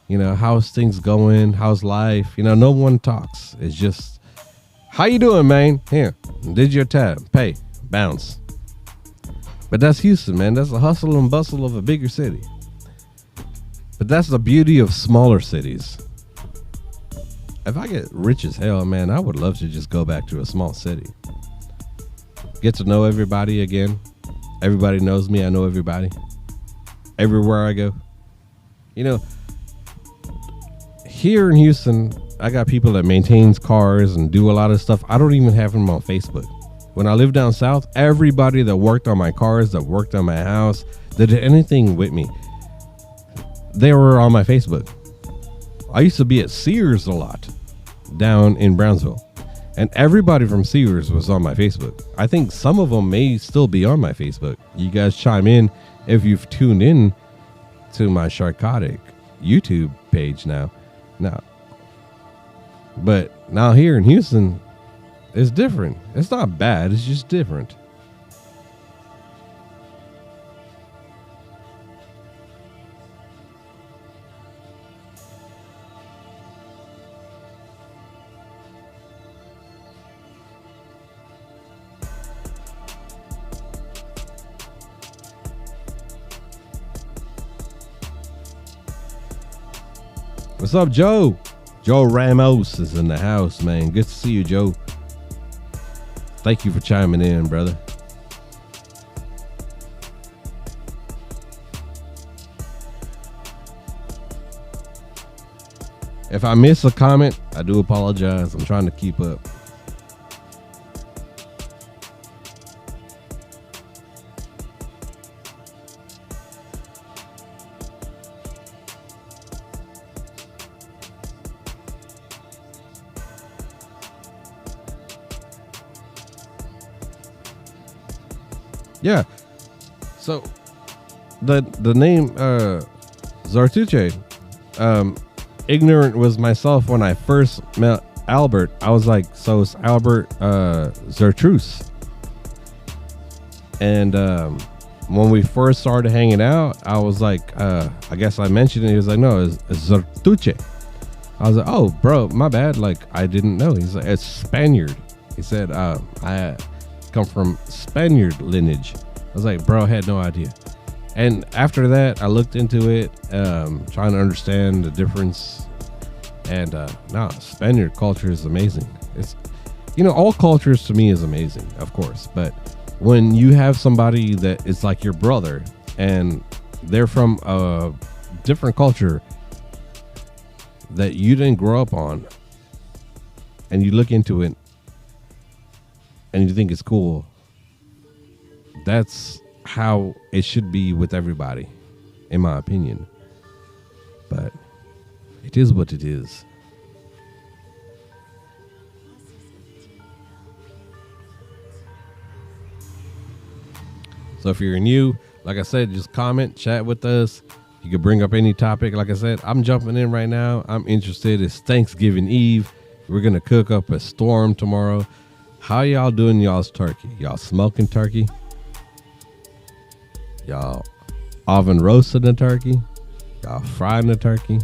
S1: You know, how's things going? How's life?" You know, no one talks. It's just, "How you doing, man? Here, did your tab, pay, bounce." But that's Houston, man. That's the hustle and bustle of a bigger city. But that's the beauty of smaller cities. If I get rich as hell, man, I would love to just go back to a small city. Get to know everybody again. Everybody knows me. I know everybody. Everywhere I go. You know, here in Houston, I got people that maintains cars and do a lot of stuff. I don't even have them on Facebook. When I lived down south, everybody that worked on my cars, that worked on my house, that did anything with me, they were on my Facebook. I used to be at Sears a lot down in Brownsville, and everybody from Sears was on my Facebook. I think some of them may still be on my Facebook. You guys chime in if you've tuned in to my Sharkotic YouTube page now. But now here in Houston, it's different. It's not bad. It's just different. What's up, Joe? Joe Ramos is in the house, man. Good to see you, Joe. Thank you for chiming in, brother. If I miss a comment, I do apologize. I'm trying to keep up. Yeah. So the name Zartuche, ignorant was myself when I first met Albert. I was like, so it's Albert Zartrus. And when we first started hanging out, I was like, I guess I mentioned it. He was like, no, it's Zartuche. I was like, oh, bro, my bad. Like, I didn't know. He's like, it's Spaniard. He said, I come from Spaniard lineage. I was like, bro, I had no idea. And after that, I looked into it, trying to understand the difference. And Spaniard culture is amazing. It's, all cultures to me is amazing, of course. But when you have somebody that is like your brother and they're from a different culture that you didn't grow up on, and you look into it and you think it's cool, that's how it should be with everybody, in my opinion. But it is what it is. So if you're new, like I said, just comment, chat with us. You can bring up any topic. Like I said, I'm jumping in right now. I'm interested. It's Thanksgiving Eve. We're going to cook up a storm tomorrow. How y'all doing y'all's turkey? Y'all smoking turkey? Y'all oven roasting the turkey? Y'all frying the turkey?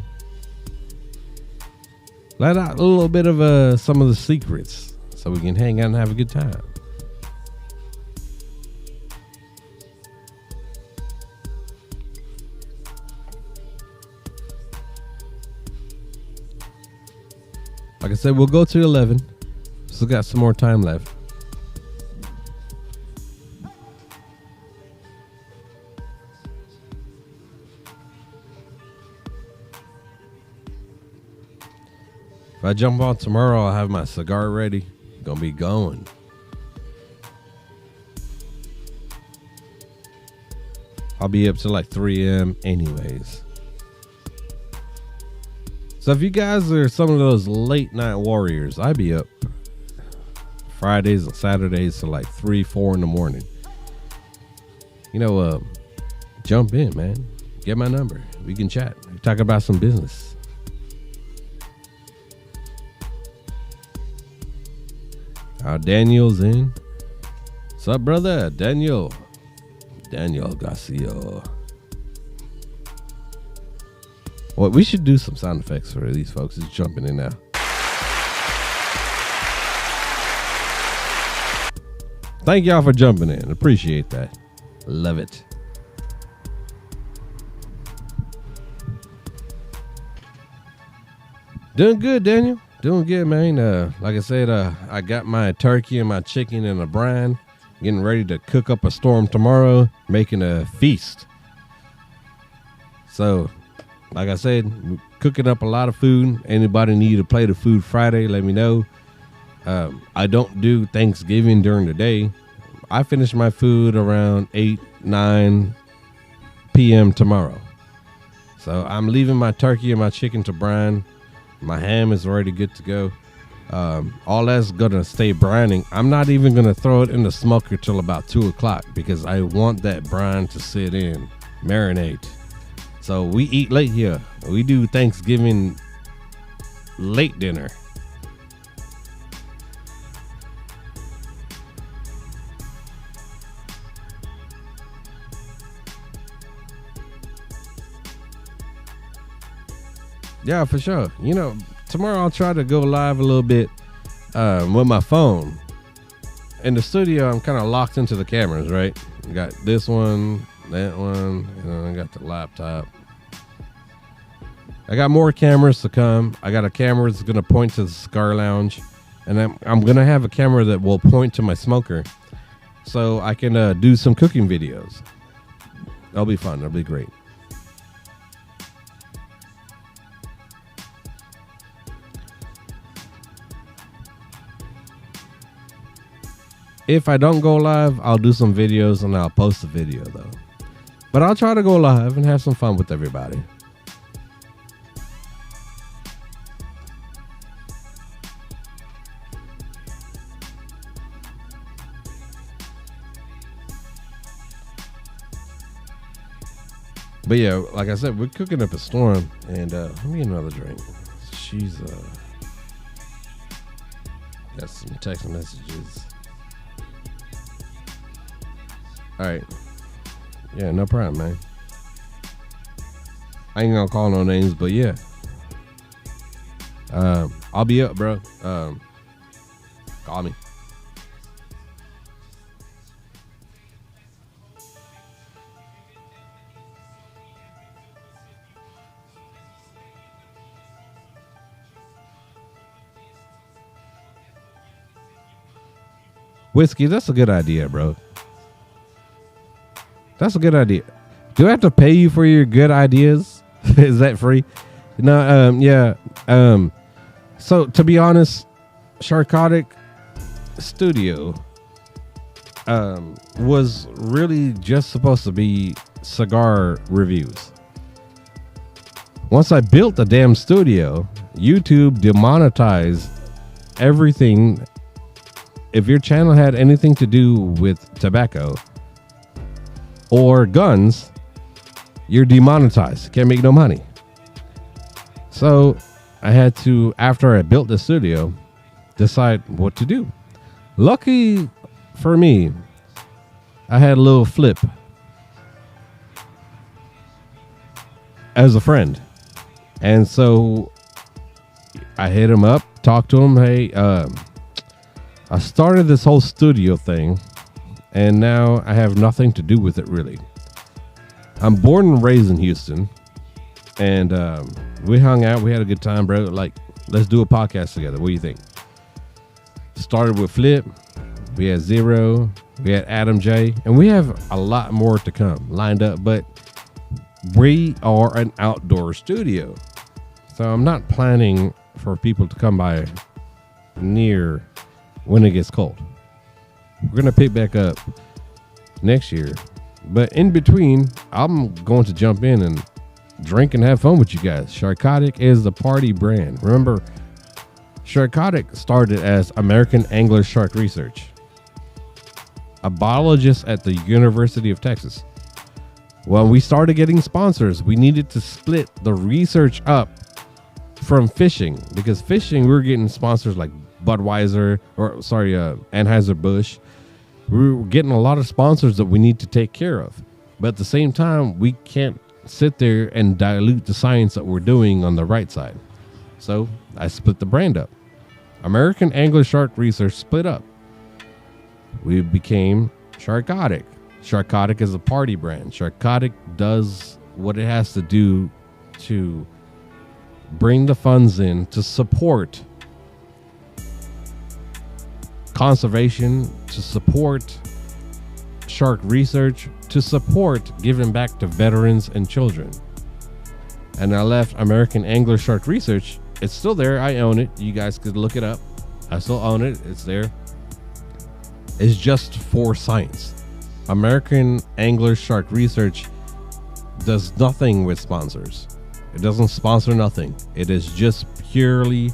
S1: Let out a little bit of some of the secrets so we can hang out and have a good time. Like I said, we'll go to 11. Still got some more time left. If I jump on tomorrow, I'll have my cigar ready. Gonna be going. I'll be up to like 3 a.m. anyways. So if you guys are some of those late night warriors, I be up Fridays and Saturdays to like 3, 4 in the morning. Jump in, man. Get my number. We can chat. We talk about some business. Daniel's in. What's up, brother? Daniel Garcia. Well, we should do some sound effects for these folks who's jumping in now. Thank y'all for jumping in. Appreciate that. Love it. Doing good, Daniel. Doing good, man. Like I said, I got my turkey and my chicken in a brine. Getting ready to cook up a storm tomorrow. Making a feast. So, like I said, cooking up a lot of food. Anybody need a plate of food Friday, let me know. I don't do Thanksgiving during the day. I finish my food around 8, 9 p.m. tomorrow. So I'm leaving my turkey and my chicken to brine. My ham is already good to go. All that's going to stay brining. I'm not even going to throw it in the smoker till about 2 o'clock because I want that brine to sit in, marinate. So we eat late here. We do Thanksgiving late dinner. Yeah, for sure. Tomorrow I'll try to go live a little bit with my phone. In the studio, I'm kind of locked into the cameras, right? I got this one, that one, and I got the laptop. I got more cameras to come. I got a camera that's going to point to the cigar lounge. And I'm going to have a camera that will point to my smoker. So I can do some cooking videos. That'll be fun. That'll be great. If I don't go live, I'll do some videos and I'll post a video though. But I'll try to go live and have some fun with everybody. But yeah, like I said, we're cooking up a storm, and let me get another drink. She's got some text messages. All right, Yeah, no problem, man. I ain't gonna call no names, but yeah. I'll be up, bro. Call me. Whiskey, that's a good idea, bro. That's a good idea. Do I have to pay you for your good ideas? Is that free? No, yeah. So to be honest, Sharkotic Studio was really just supposed to be cigar reviews. Once I built the damn studio, YouTube demonetized everything. If your channel had anything to do with tobacco or guns, you're demonetized. Can't make no money. So I had to, after I built the studio, decide what to do. Lucky for me, I had a little flip as a friend. And so I hit him up, talked to him. Hey, I started this whole studio thing, and now I have nothing to do with it, really. I'm born and raised in Houston, and we hung out. We had a good time, bro. Like, let's do a podcast together. What do you think? Started with Flip. We had Zero. We had Adam J. And we have a lot more to come lined up, but we are an outdoor studio. So I'm not planning for people to come by near when it gets cold. We're going to pick back up next year. But in between, I'm going to jump in and drink and have fun with you guys. Sharkotic is the party brand. Remember, Sharkotic started as American Angler Shark Research, a biologist at the University of Texas. When we started getting sponsors, we needed to split the research up from fishing, because fishing, we were getting sponsors like Budweiser, or sorry, Anheuser-Busch. We were getting a lot of sponsors that we need to take care of. But at the same time, we can't sit there and dilute the science that we're doing on the right side. So I split the brand up. American Angler Shark Research split up. We became Sharkotic. Sharkotic is a party brand. Sharkotic does what it has to do to bring the funds in to support conservation, to support shark research, to support giving back to veterans and children. And I left American Angler Shark Research. It's still there. I own it. You guys could look it up. I still own it. It's there. It's just for science. American Angler Shark Research does nothing with sponsors. It doesn't sponsor nothing. It is just purely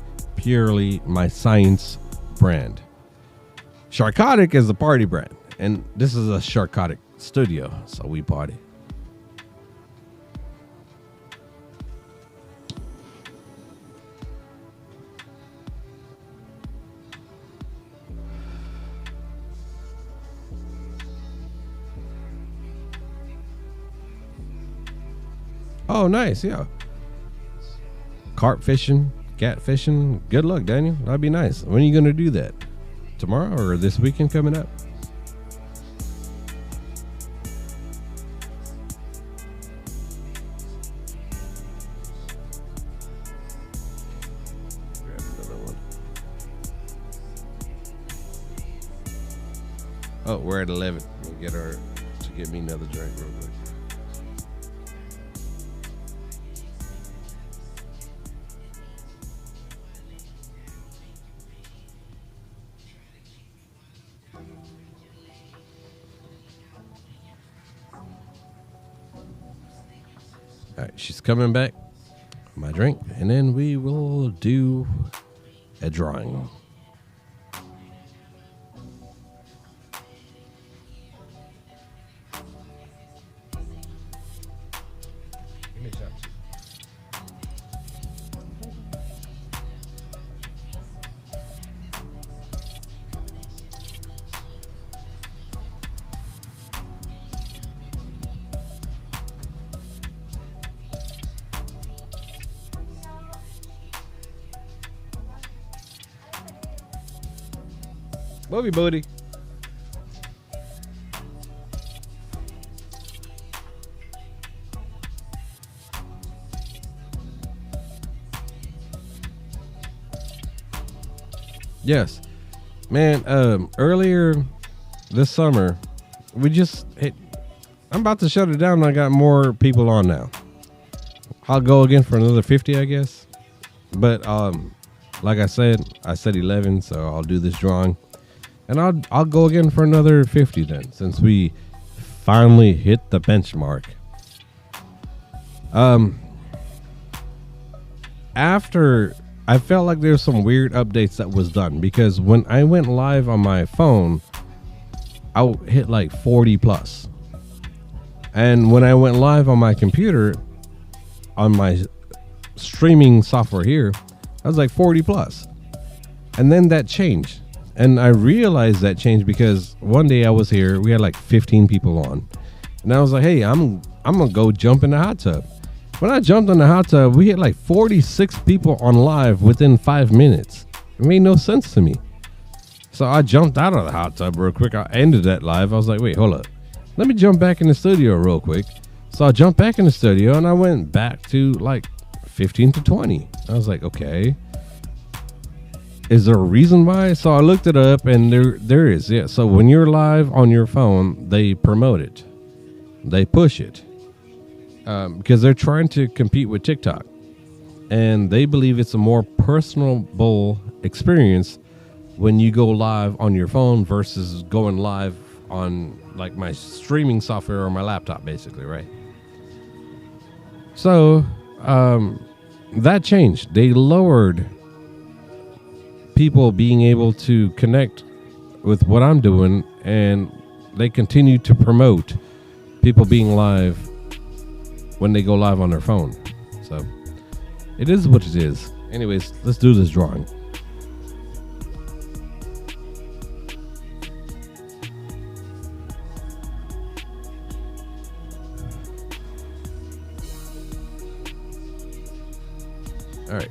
S1: my science brand. Sharkotic is the party brand, and this is a Sharkotic studio, so we party. Oh, nice, yeah. Carp fishing, cat fishing. Good luck, Daniel. That'd be nice. When are you gonna do that? Tomorrow or this weekend coming up? Grab another one. Oh, we're at 11. We'll get me another drink real quick. All right, she's coming back. My drink, and then we will do a drawing. Give me a shot. Movie booty. Yes, man. Earlier this summer, I'm about to shut it down. And I got more people on now. I'll go again for another 50, I guess. But like I said 11, so I'll do this drawing, and I'll go again for another 50 then, since we finally hit the benchmark. After I felt like there's some weird updates that was done, because when I went live on my phone, I hit like 40 plus. And when I went live on my computer, on my streaming software here, I was like 40 plus. And then that changed. And I realized that changed because one day I was here, we had like 15 people on. And I was like, hey, I'm going to go jump in the hot tub. When I jumped in the hot tub, we had like 46 people on live within 5 minutes. It made no sense to me. So I jumped out of the hot tub real quick. I ended that live. I was like, wait, hold up. Let me jump back in the studio real quick. So I jumped back in the studio and I went back to like 15 to 20. I was like, okay. Is there a reason why? So I looked it up, and there is. Yeah. So when you're live on your phone, they promote it. They push it. Because they're trying to compete with TikTok, and they believe it's a more personable experience when you go live on your phone versus going live on like my streaming software or my laptop, basically, right? So that changed. They lowered people being able to connect with what I'm doing, and they continue to promote people being live when they go live on their phone. So it is what it is. Anyways, let's do this drawing. All right.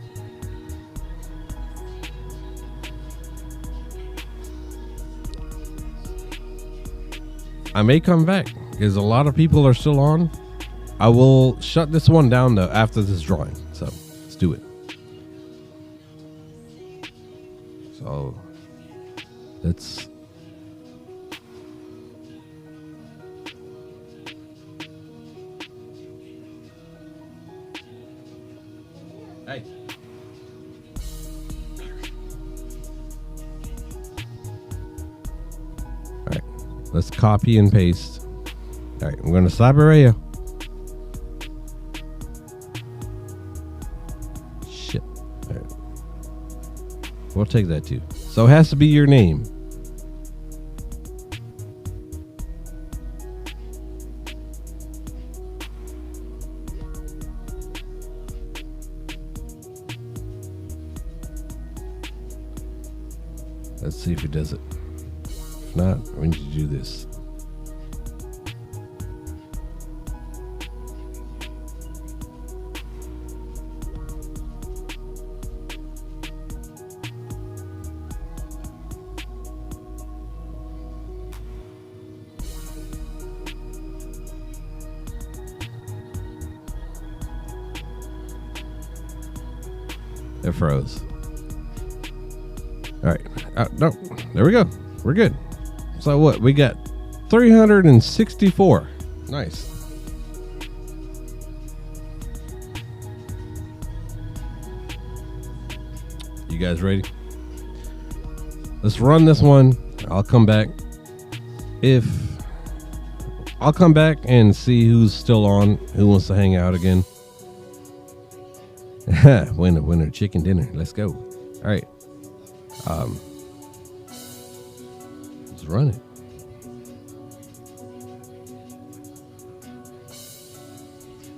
S1: I may come back because a lot of people are still on. I will shut this one down though after this drawing. So let's do it. So let's hey. All right, let's copy and paste. All right, I'm going to stop it right here. Shit. All right. We'll take that too. So it has to be your name. Let's see if it does it. If not, we need to do this. It froze. All right. No, there we go. We're good. So what? We got 364. Nice. You guys ready? Let's run this one. I'll come back. I'll come back and see who's still on, who wants to hang out again. Winner, chicken dinner. Let's go. All right. Let's run it.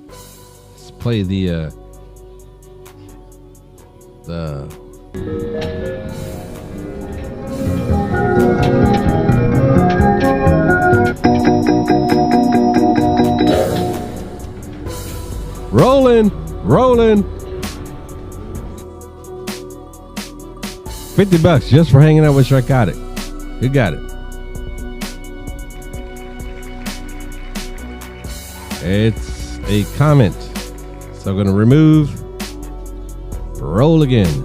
S1: Let's play the rolling. 50 bucks just for hanging out with Sharkotic. Who got it? It's a comment. So I'm going to remove. Roll again.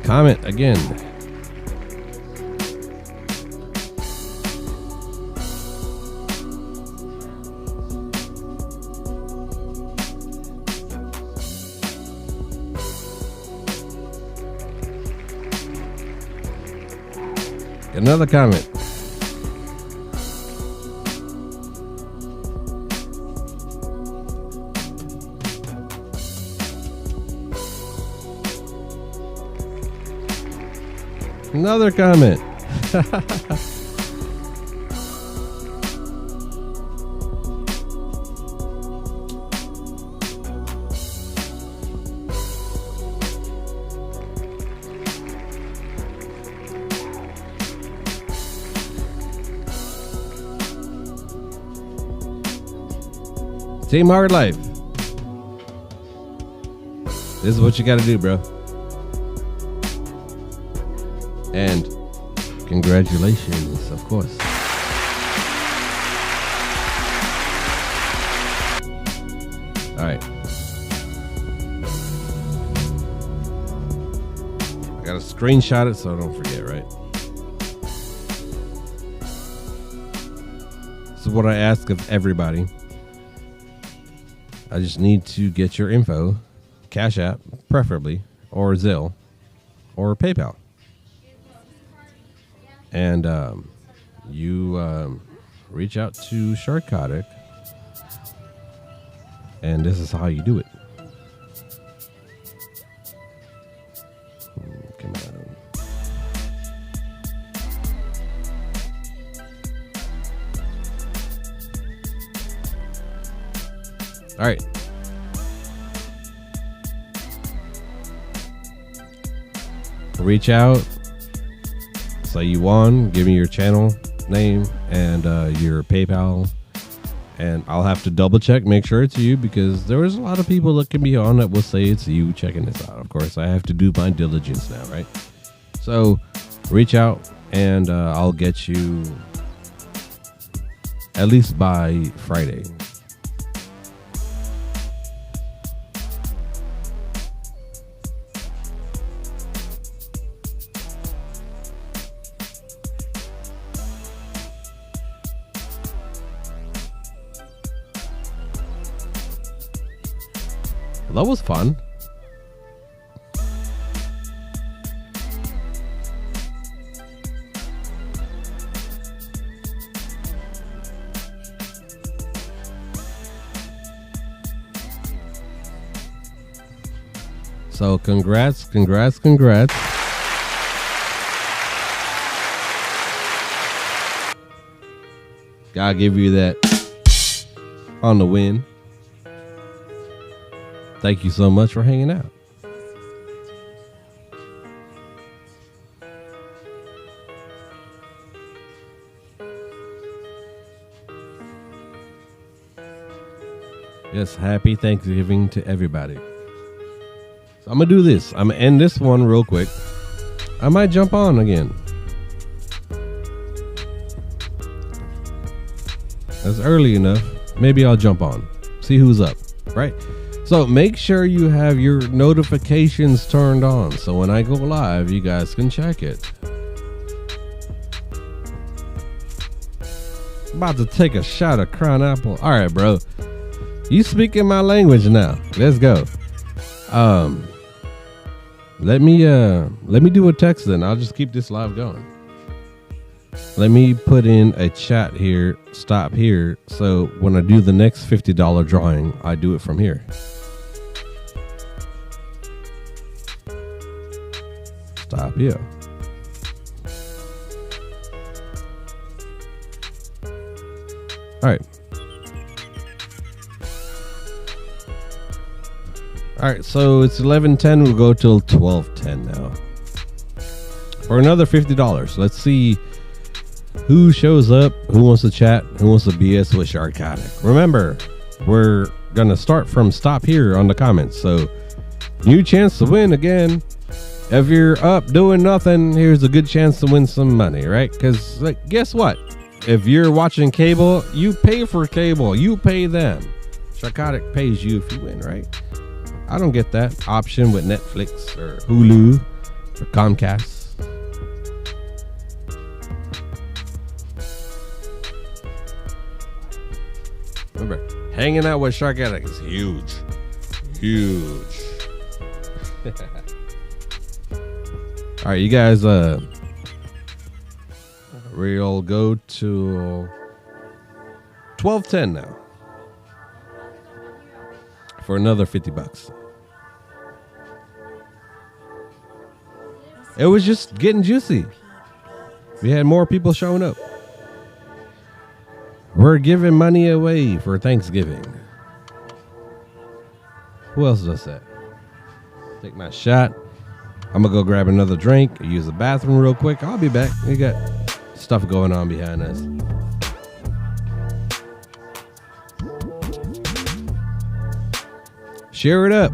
S1: Comment again. Another comment. Another comment. Team Hard Life. This is what you got to do, bro. And congratulations, of course. All right. I got to screenshot it so I don't forget, right? This is what I ask of everybody. I just need to get your info, Cash App, preferably, or Zelle, or PayPal. And you reach out to Sharkotic, and this is how you do it. Come on. All right. Reach out. Say you won. Give me your channel name and your PayPal. And I'll have to double check, make sure it's you, because there is a lot of people that can be on that will say it's you checking this out. Of course, I have to do my diligence now, right? So reach out and I'll get you at least by Friday. That was fun. So congrats. Gotta give you that on the win. Thank you so much for hanging out. Yes, happy Thanksgiving to everybody. So I'm going to do this. I'm going to end this one real quick. I might jump on again. That's early enough. Maybe I'll jump on. See who's up, right? So make sure you have your notifications turned on, so when I go live, you guys can check it. About to take a shot of Crown Apple. All right, bro. You speaking my language now. Let's go. Let me do a text then. I'll just keep this live going. Let me put in a chat here. Stop here. So when I do the next $50 drawing, I do it from here. Stop here. All right. All right, so it's 11:10. We'll go till 12:10 now. For another $50. Let's see Who shows up? Who wants to chat? Who wants to BS with Sharkotic? Remember, we're going to start from stop here on the comments. So, new chance to win again. If you're up doing nothing, here's a good chance to win some money, right? Because, like, guess what? If you're watching cable, you pay for cable. You pay them. Sharkotic pays you if you win, right? I don't get that option with Netflix or Hulu or Comcast. Remember, hanging out with Sharkotic is huge. Huge. All right, you guys, we'll go to 12:10 now for another $50. It was just getting juicy. We had more people showing up. We're giving money away for Thanksgiving. Who else does that? Take my shot. I'm going to go grab another drink, use the bathroom real quick. I'll be back. We got stuff going on behind us. Share it up.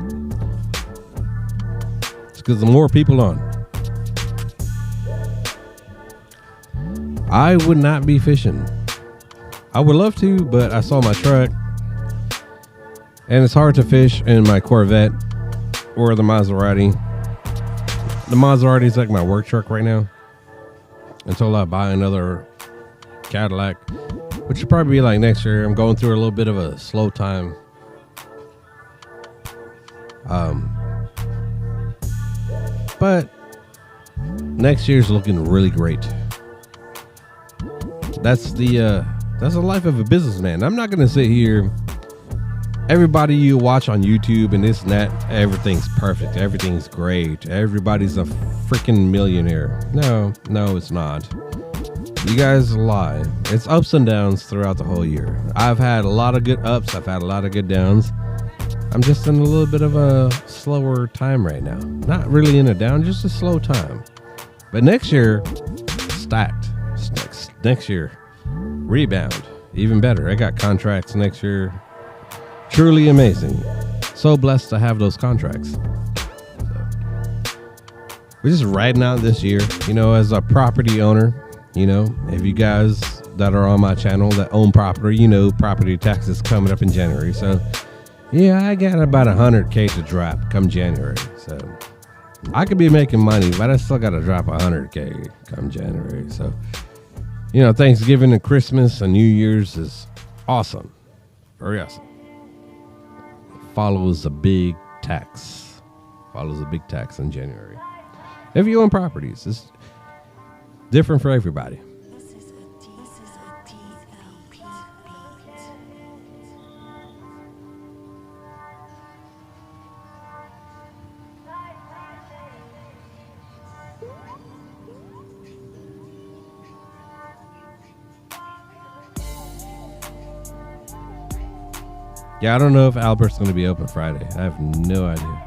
S1: It's because the more people on. I would not be fishing. I would love to, but I saw my truck. And it's hard to fish in my Corvette or the Maserati. The Maserati is like my work truck right now. Until I buy another Cadillac, which will probably be like next year. I'm going through a little bit of a slow time. But next year's looking really great. That's the life of a businessman. I'm not gonna sit here. Everybody you watch on YouTube and this and that, everything's perfect. Everything's great. Everybody's a freaking millionaire. No, it's not. You guys lie. It's ups and downs throughout the whole year. I've had a lot of good ups. I've had a lot of good downs. I'm just in a little bit of a slower time right now. Not really in a down, just a slow time. But next year, stacked. Next year, rebound. Even better. I got contracts next year. Truly amazing. So blessed to have those contracts. So, we're just riding out this year, as a property owner. If you guys that are on my channel that own property, property taxes coming up in January. So, yeah, I got about $100K to drop come January. So, I could be making money, but I still got to drop $100K come January. So, Thanksgiving and Christmas and New Year's is awesome. Very awesome. Follows a big tax. In January. If you own properties, it's different for everybody. Yeah, I don't know if Albert's going to be open Friday. I have no idea.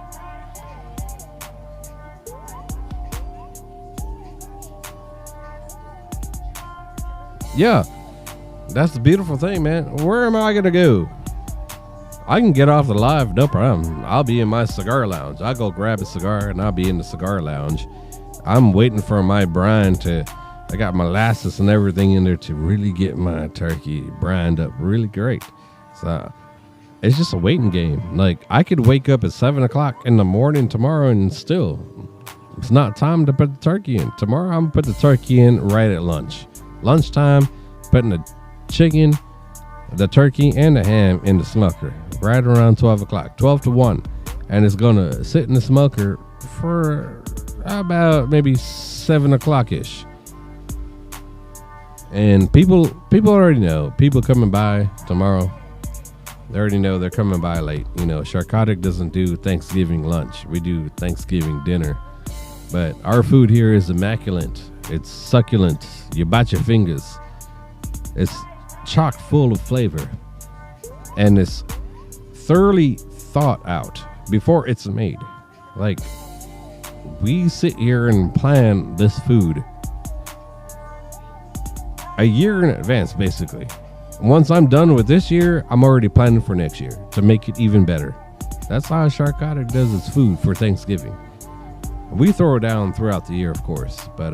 S1: Yeah, that's the beautiful thing, man. Where am I going to go? I can get off the live, no problem. I'll be in my cigar lounge. I'll go grab a cigar and I'll be in the cigar lounge. I'm waiting for my brine I got molasses and everything in there to really get my turkey brined up really great. So it's just a waiting game. Like, I could wake up at 7 o'clock in the morning tomorrow and still, it's not time to put the turkey in. Tomorrow, I'm going to put the turkey in right at lunch. Lunchtime, putting the chicken, the turkey, and the ham in the smoker right around 12 o'clock, 12 to 1. And it's going to sit in the smoker for about maybe 7 o'clock-ish. And people already know. People coming by tomorrow, they already know they're coming by late. Sharkotic doesn't do Thanksgiving lunch. We do Thanksgiving dinner. But our food here is immaculate. It's succulent. You bite your fingers. It's chock full of flavor. And it's thoroughly thought out before it's made. Like, we sit here and plan this food a year in advance, basically. Once I'm done with this year, I'm already planning for next year to make it even better. That's how Sharkotic does its food for Thanksgiving. We throw down throughout the year, of course, but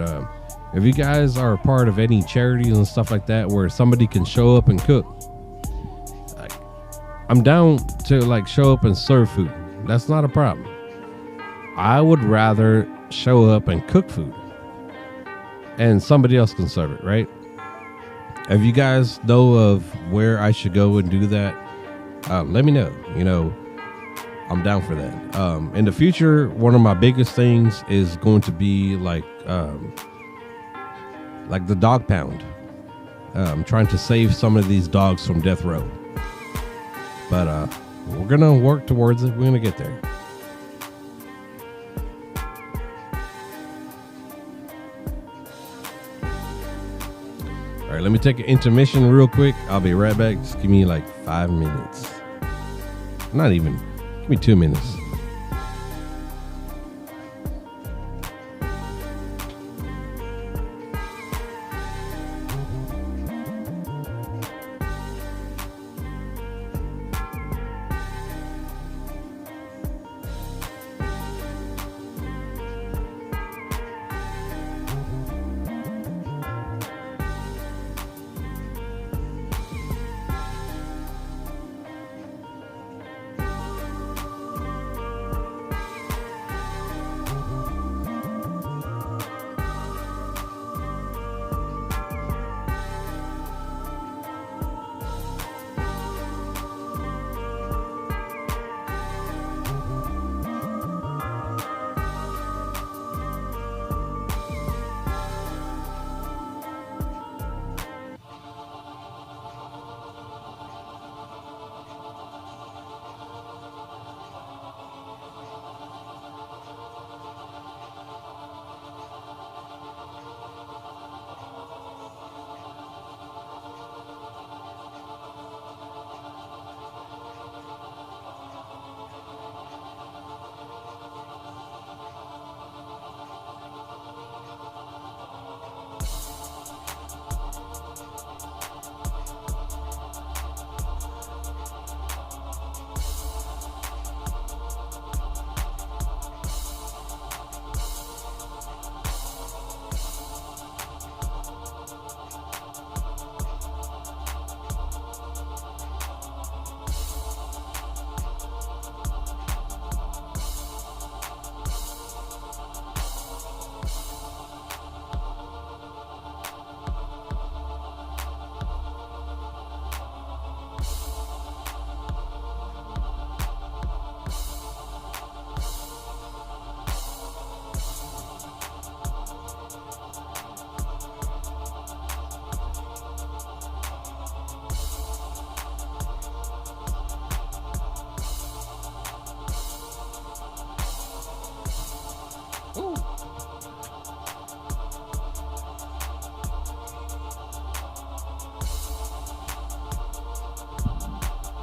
S1: if you guys are a part of any charities and stuff like that where somebody can show up and cook, like, I'm down to like show up and serve food. That's not a problem. I would rather show up and cook food and somebody else can serve it, right? If you guys know of where I should go and do that, let me know. You know, I'm down for that. In the future, one of my biggest things is going to be like the dog pound. I'm trying to save some of these dogs from death row. But we're going to work towards it. We're going to get there. All right, let me take an intermission real quick. I'll be right back. Just give me like 5 minutes. Not even. Give me 2 minutes.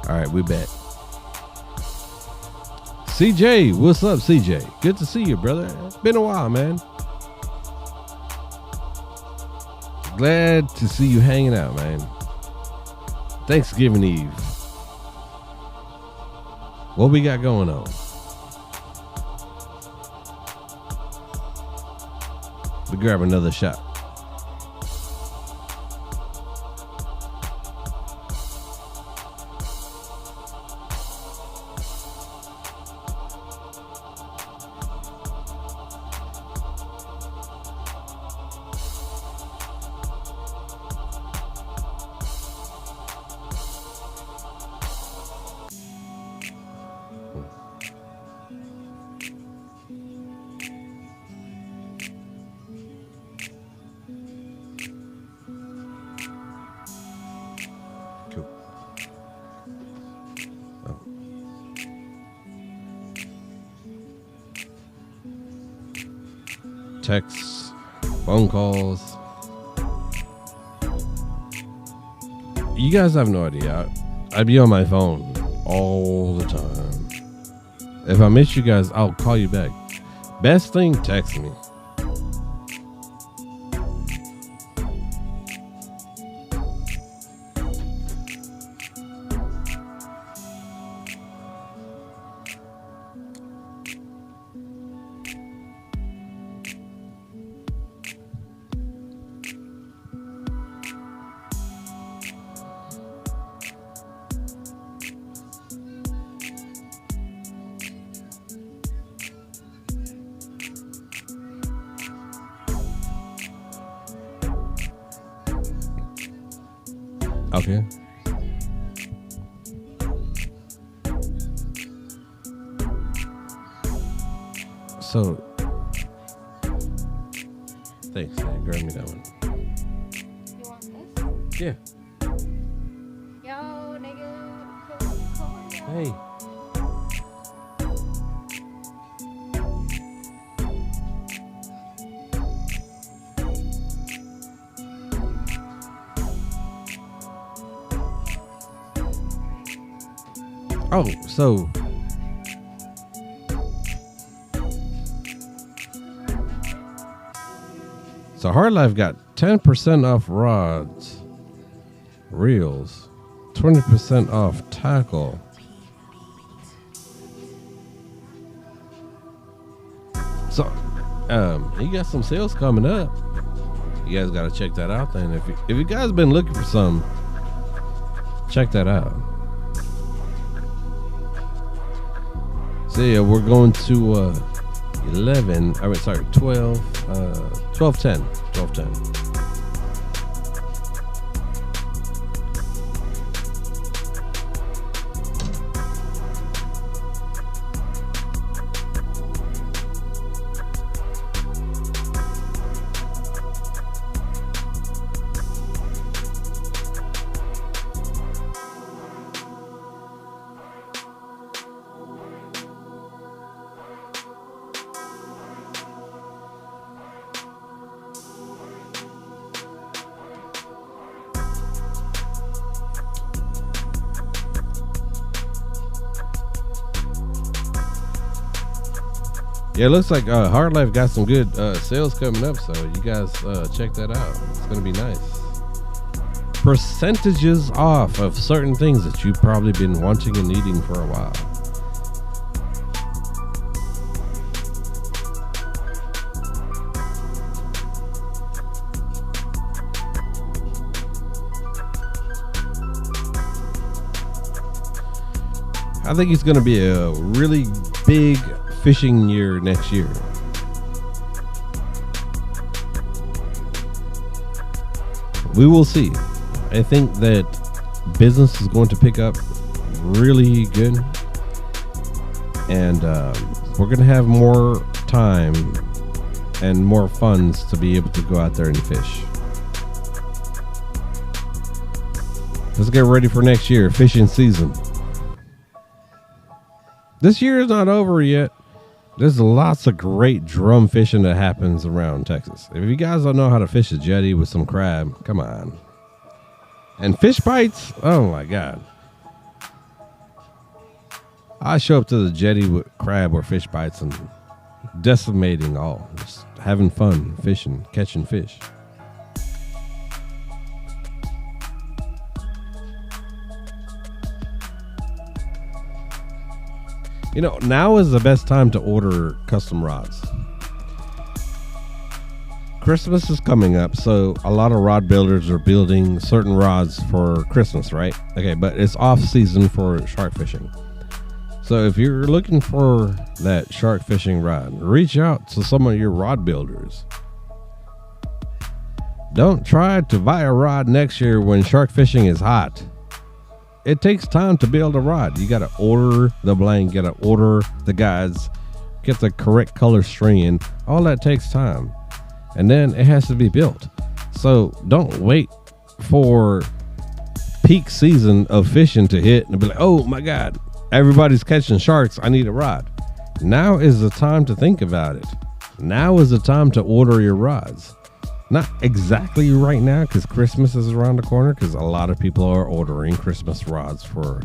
S1: All right, we back. CJ, what's up, CJ? Good to see you, brother. Been a while, man. Glad to see you hanging out, man. Thanksgiving Eve. What we got going on? We grab another shot. Texts, phone calls. You guys have no idea. I be on my phone all the time. If I miss you guys, I'll call you back. Best thing, text me. Okay. So, thanks. Hey, grab me that one.
S2: You want this?
S1: Yeah.
S2: Yo, nigga.
S1: Hey. Oh, so Hard Life got 10% off rods, reels, 20% off tackle. So, you got some sales coming up. You guys got to check that out. Then, if you guys been looking for some, check that out. So yeah, we're going to 12:10. Yeah, it looks like Hard Life got some good sales coming up, so you guys check that out. It's going to be nice. Percentages off of certain things that you've probably been wanting and needing for a while. I think it's going to be a really big fishing year next year. We will see. I think that business is going to pick up really good, and we're going to have more time and more funds to be able to go out there and fish. Let's get ready for next year, fishing season. This year is not over yet. There's lots of great drum fishing that happens around Texas. If you guys don't know how to fish a jetty with some crab, come on. And fish bites, oh my God. I show up to the jetty with crab or fish bites and decimating all. Just having fun fishing, catching fish. You know, now is the best time to order custom rods. Christmas is coming up, so a lot of rod builders are building certain rods for Christmas, right? Okay, but it's off season for shark fishing. So if you're looking for that shark fishing rod, reach out to some of your rod builders. Don't try to buy a rod next year when shark fishing is hot. It takes time to build a rod. You got to order the blank, you got to order the guides, get the correct color string in. All that takes time. And then it has to be built. So don't wait for peak season of fishing to hit and be like, oh my God, everybody's catching sharks. I need a rod. Now is the time to think about it. Now is the time to order your rods. Not exactly right now because Christmas is around the corner, because a lot of people are ordering Christmas rods for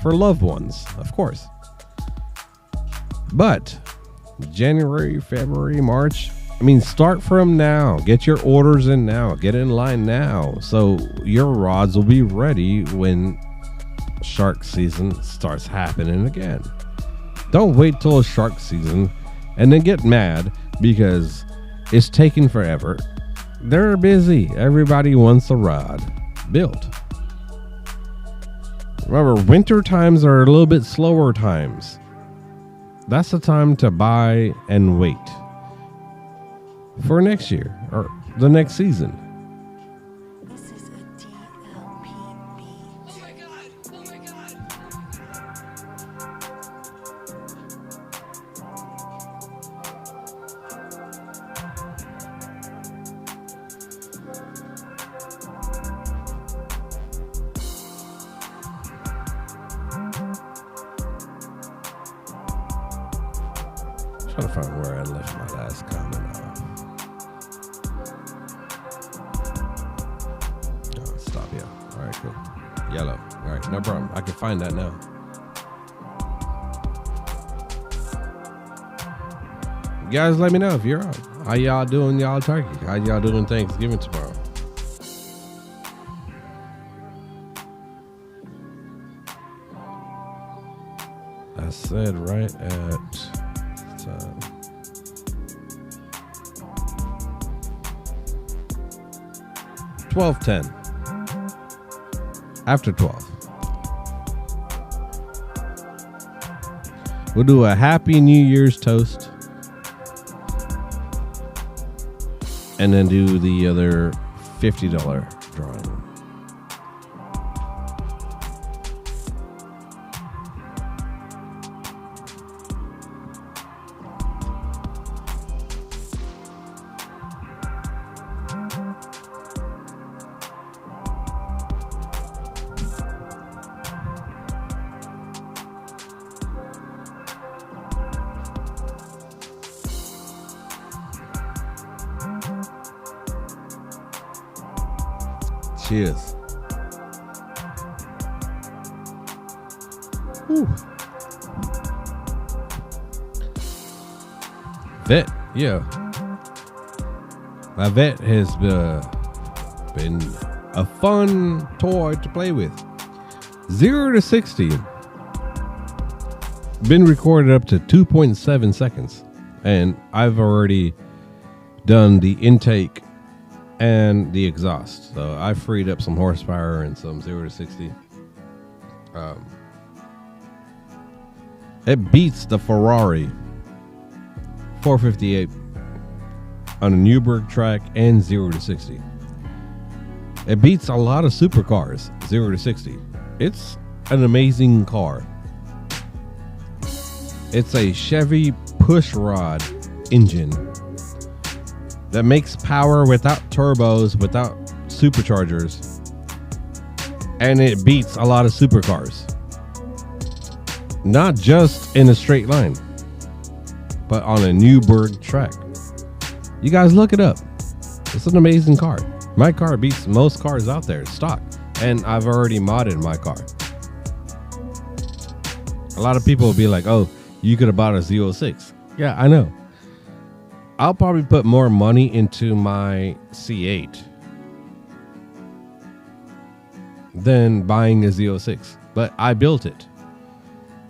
S1: loved ones, of course. But January, February, March, I mean, start from now. Get your orders in now. Get in line now. So your rods will be ready when shark season starts happening again. Don't wait till shark season and then get mad because it's taking forever. They're busy. Everybody wants a rod built. Remember, winter times are a little bit slower times. That's the time to buy and wait for next year or the next season.
S3: This is a DLP
S1: trying to find where I left my last comment off. Oh, stop, yeah. All right, cool. Yellow. All right, no problem. I can find that now. You guys let me know if you're on. How y'all doing, y'all turkey? How y'all doing Thanksgiving tomorrow? I said right at 12:10. After 12. We'll do a Happy New Year's toast. And then do the other $50 drawing. Cheers. Whew. Vet, yeah. My vet has been a fun toy to play with. 0 to 60. Been recorded up to 2.7 seconds. And I've already done the intake and the exhaust. So I freed up some horsepower and some 0 to 60. It beats the Ferrari 458 on a Nürburgring track and 0 to 60. It beats a lot of supercars 0 to 60. It's an amazing car. It's a Chevy pushrod engine that makes power without turbos, without superchargers, and it beats a lot of supercars. Not just in a straight line, but on a Nürburgring track. You guys look it up. It's an amazing car. My car beats most cars out there, stock, and I've already modded my car. A lot of people will be like, oh, you could have bought a Z06. Yeah, I know. I'll probably put more money into my C8 than buying a Z06, but I built it.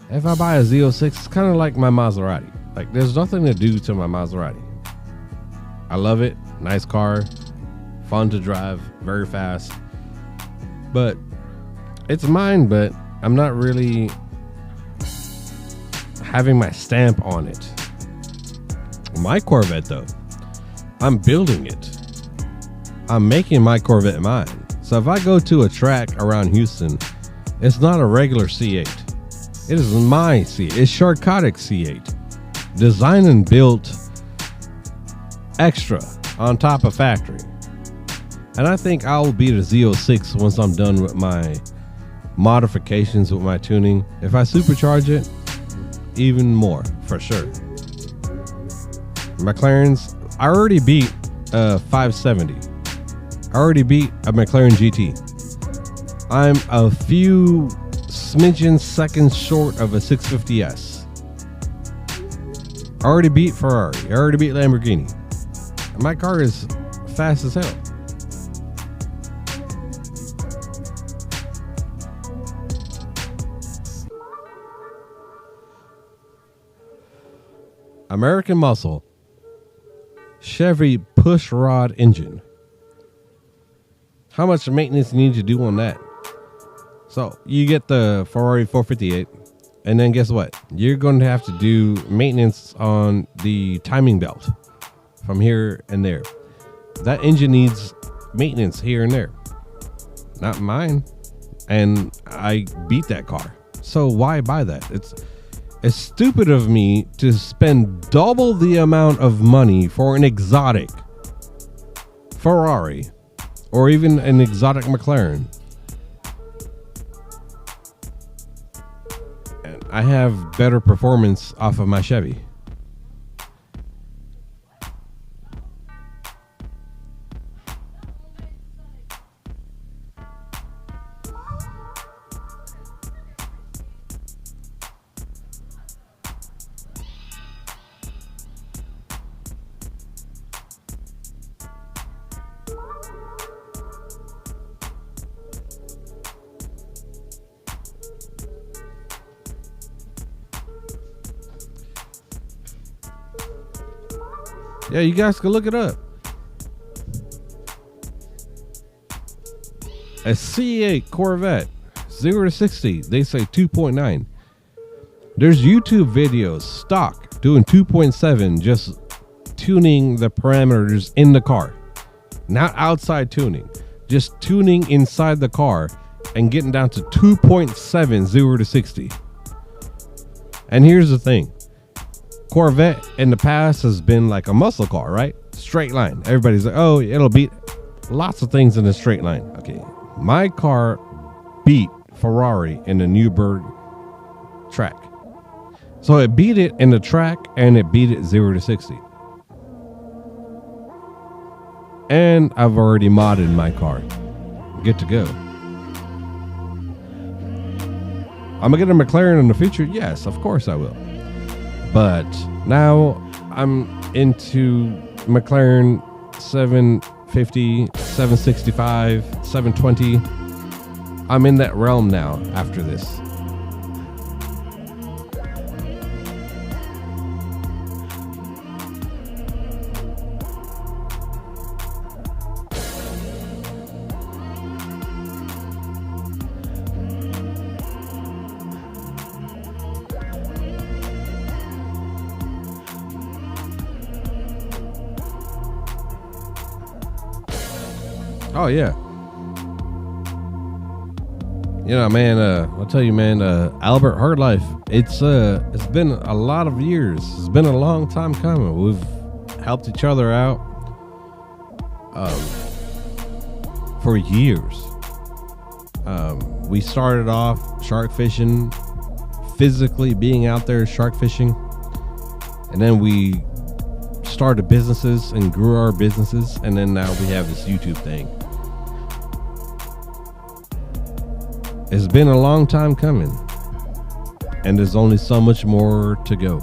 S1: If I buy a Z06, it's kind of like my Maserati. Like, there's nothing to do to my Maserati. I love it. Nice car. Fun to drive. Very fast. But it's mine, but I'm not really having my stamp on it. My Corvette, though, I'm building it. I'm making my Corvette mine. So if I go to a track around Houston, it's not a regular C8. It is my C8. It's Sharkotic C8. Designed and built extra on top of factory. And I think I'll beat a Z06 once I'm done with my modifications, with my tuning. If I supercharge it, even more, for sure. McLaren's, I already beat a 570. I already beat a McLaren GT. I'm a few smidgen seconds short of a 650S. I already beat Ferrari. I already beat Lamborghini. And my car is fast as hell. American Muscle Chevy pushrod engine. How much maintenance you need to do on that? So you get the Ferrari 458, and then guess what? You're going to have to do maintenance on the timing belt from here and there. That engine needs maintenance here and there. Not mine. And I beat that car. So why buy that? It's stupid of me to spend double the amount of money for an exotic Ferrari or even an exotic McLaren. And I have better performance off of my Chevy. Yeah, you guys can look it up. A C8 Corvette, 0 to 60, they say 2.9. There's YouTube videos stock doing 2.7, just tuning the parameters in the car, not outside tuning, just tuning inside the car and getting down to 2.7, 0 to 60. And here's the thing. Corvette in the past has been like a muscle car, right? Straight line. Everybody's like, oh, it'll beat lots of things in a straight line. Okay. My car beat Ferrari in the Nürburgring track. So it beat it in the track and it beat it 0 to 60. And I've already modded my car. Good to go. I'm gonna get a McLaren in the future? Yes, of course I will. But now I'm into McLaren 750, 765, 720. I'm in that realm now after this. Oh yeah. You know, man, I'll tell you, man, Albert Hard Life, it's been a lot of years. It's been a long time coming. We've helped each other out for years. We started off shark fishing, physically being out there shark fishing, and then we started businesses and grew our businesses, and then now we have this YouTube thing. It's been a long time coming, and there's only so much more to go.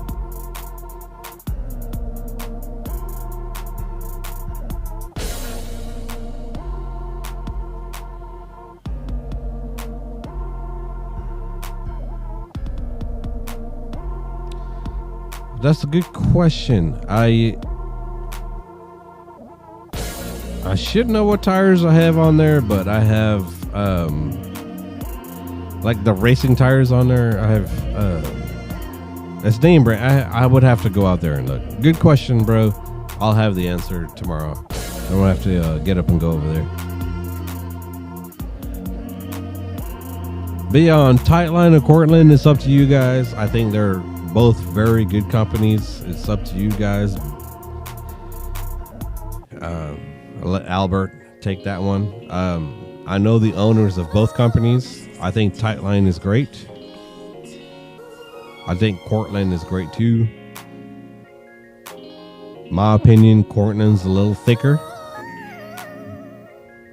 S1: That's a good question. I should know what tires I have on there, but I have like the racing tires on there. I have it's name brand. I would have to go out there and look. Good question, bro. I'll have the answer tomorrow. I don't have to get up and go over there. But yeah, on Tightline and Cortland, it's up to you guys. I think they're both very good companies. It's up to you guys. I'll let Albert take that one. I know the owners of both companies. I think Tightline is great. I think Cortland is great too. My opinion, Cortland's a little thicker,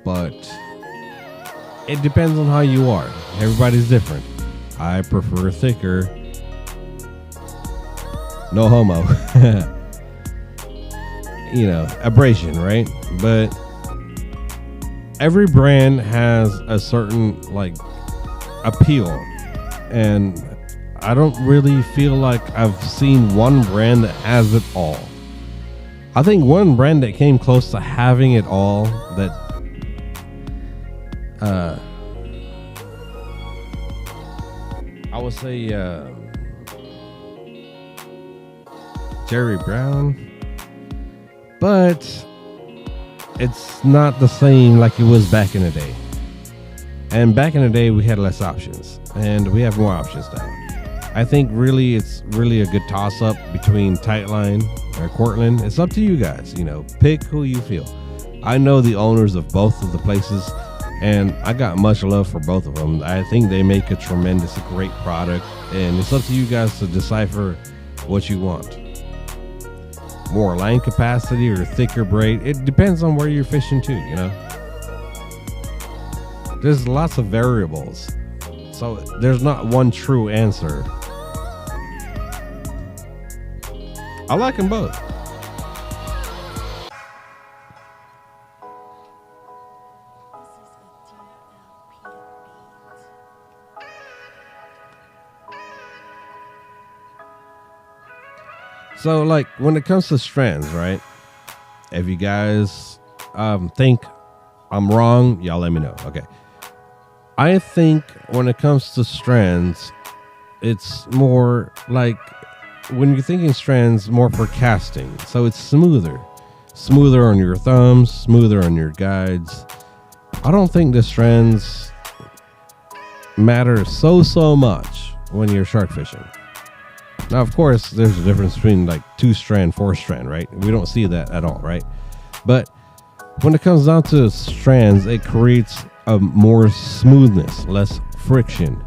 S1: but it depends on how you are. Everybody's different. I prefer thicker. No homo. You know, abrasion, right? But every brand has a certain like appeal, and I don't really feel like I've seen one brand that has it all. I think one brand that came close to having it all, that I would say Jerry Brown, but it's not the same like it was back in the day. And back in the day, we had less options, and we have more options now. I think really it's really a good toss-up between Tightline or Cortland. It's up to you guys, you know, pick who you feel. I know the owners of both of the places, and I got much love for both of them. I think they make a tremendous, great product, and it's up to you guys to decipher what you want. More line capacity or thicker braid. It depends on where you're fishing too, you know. There's lots of variables, so there's not one true answer. I like them both. So like when it comes to strands, right? If you guys think I'm wrong, y'all let me know. Okay. I think when it comes to strands, it's more like when you're thinking strands, more for casting. So it's smoother on your thumbs, smoother on your guides. I don't think the strands matter so much when you're shark fishing. Now, of course, there's a difference between like 2-strand, 4-strand, right? We don't see that at all, right? But when it comes down to strands, it creates a more smoothness, less friction.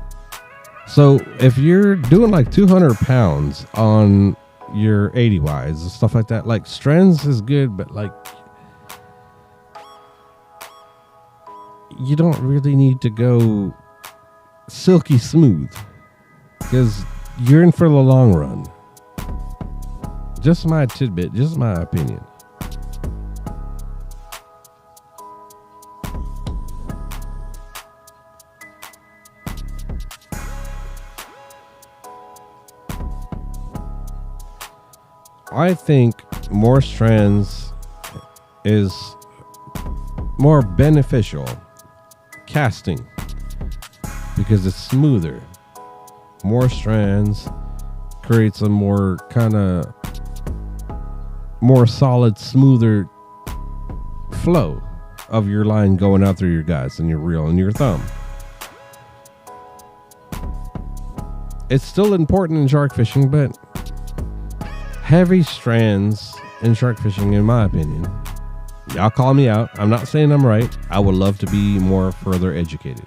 S1: So if you're doing like 200 pounds on your 80 wides and stuff like that, like strands is good, but like you don't really need to go silky smooth because you're in for the long run. Just my tidbit, just my opinion. I think more strands is more beneficial casting because it's smoother. More strands creates a more kind of more solid, smoother flow of your line going out through your guides and your reel and your thumb. It's still important in shark fishing, but heavy strands in shark fishing, in my opinion, y'all call me out. I'm not saying I'm right. I would love to be more further educated.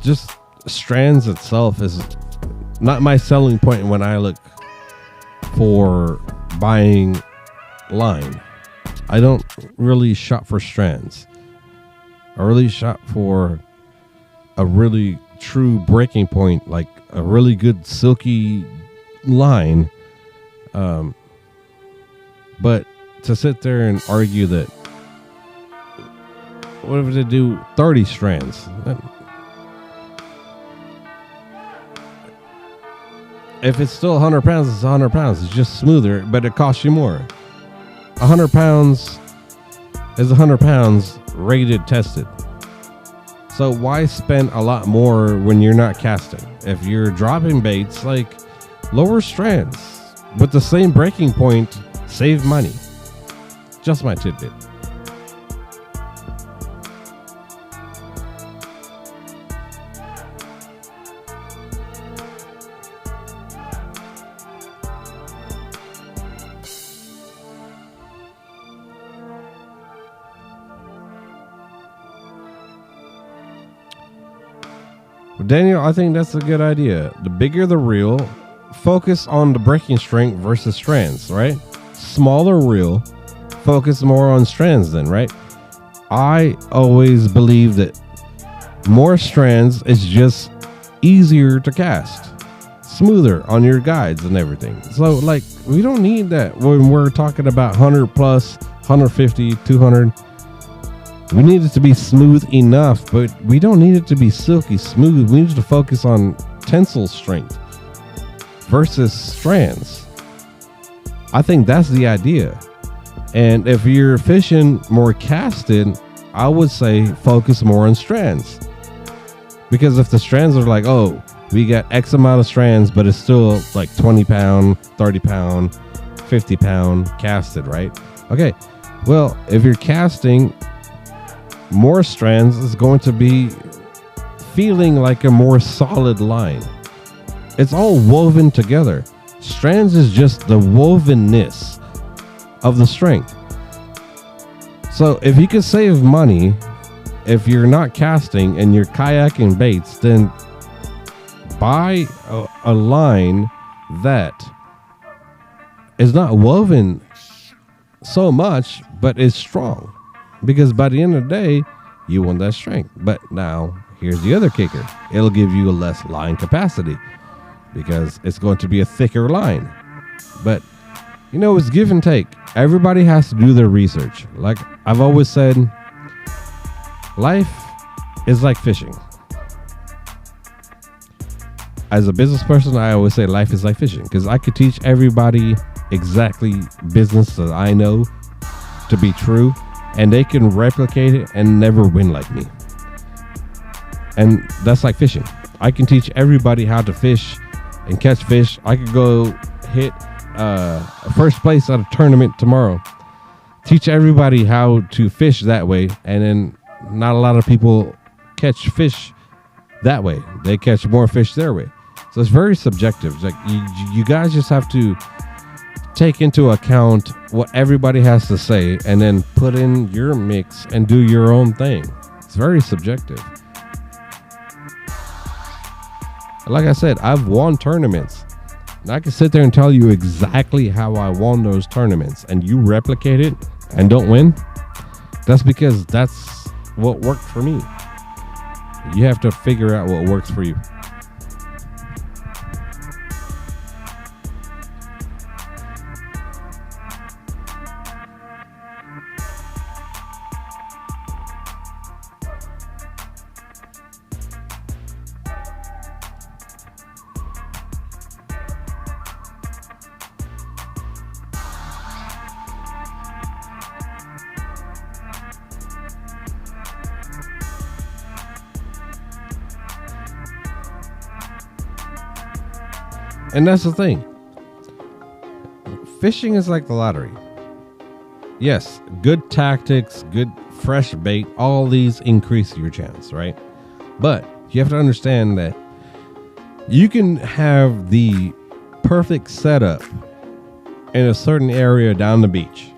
S1: Just strands itself is not my selling point when I look for buying line. I don't really shop for strands. I really shop for a really true breaking point, like a really good silky line. But to sit there and argue that what if they do 30 strands? If it's still 100 pounds, it's 100 pounds. It's just smoother, but it costs you more. 100 pounds is 100 pounds rated, tested. So why spend a lot more when you're not casting? If you're dropping baits, like lower strands with the same breaking point, save money. Just my tidbit. Daniel, I think that's a good idea. The bigger the reel, focus on the breaking strength versus strands, right? Smaller reel, focus more on strands then, right? I always believe that more strands is just easier to cast, smoother on your guides and everything. So like we don't need that when we're talking about 100 plus, 150, 200. We need it to be smooth enough, but we don't need it to be silky smooth. We need to focus on tensile strength versus strands. I think that's the idea. And if you're fishing more casted, I would say focus more on strands. Because if the strands are like, oh, we got X amount of strands, but it's still like 20 pound, 30 pound, 50 pound casted, right? Okay, well, if you're casting more strands, is going to be feeling like a more solid line. It's all woven together. Strands is just the wovenness of the strength. So if you can save money, if you're not casting and you're kayaking baits, then buy a line that is not woven so much, but is strong. Because by the end of the day, you want that strength. But now, here's the other kicker. It'll give you a less line capacity because it's going to be a thicker line. But, you know, it's give and take. Everybody has to do their research. Like I've always said, life is like fishing. as a business person, I always say life is like fishing, because I could teach everybody exactly business that I know to be true, and they can replicate it and never win like me. And that's like fishing. I can teach everybody how to fish and catch fish. I could go hit first place at a tournament tomorrow, teach everybody how to fish that way, and then not a lot of people catch fish that way. They catch more fish their way. So it's very subjective. It's like you guys just have to take into account what everybody has to say and then put in your mix and do your own thing. It's very subjective. Like I said, I've won tournaments, and I can sit there and tell you exactly how I won those tournaments, and you replicate it and don't win. That's because that's what worked for me. You have to figure out what works for you. And that's the thing. Fishing is like the lottery. Yes, good tactics, good fresh bait, all these increase your chance, right? But you have to understand that you can have the perfect setup in a certain area down the beach,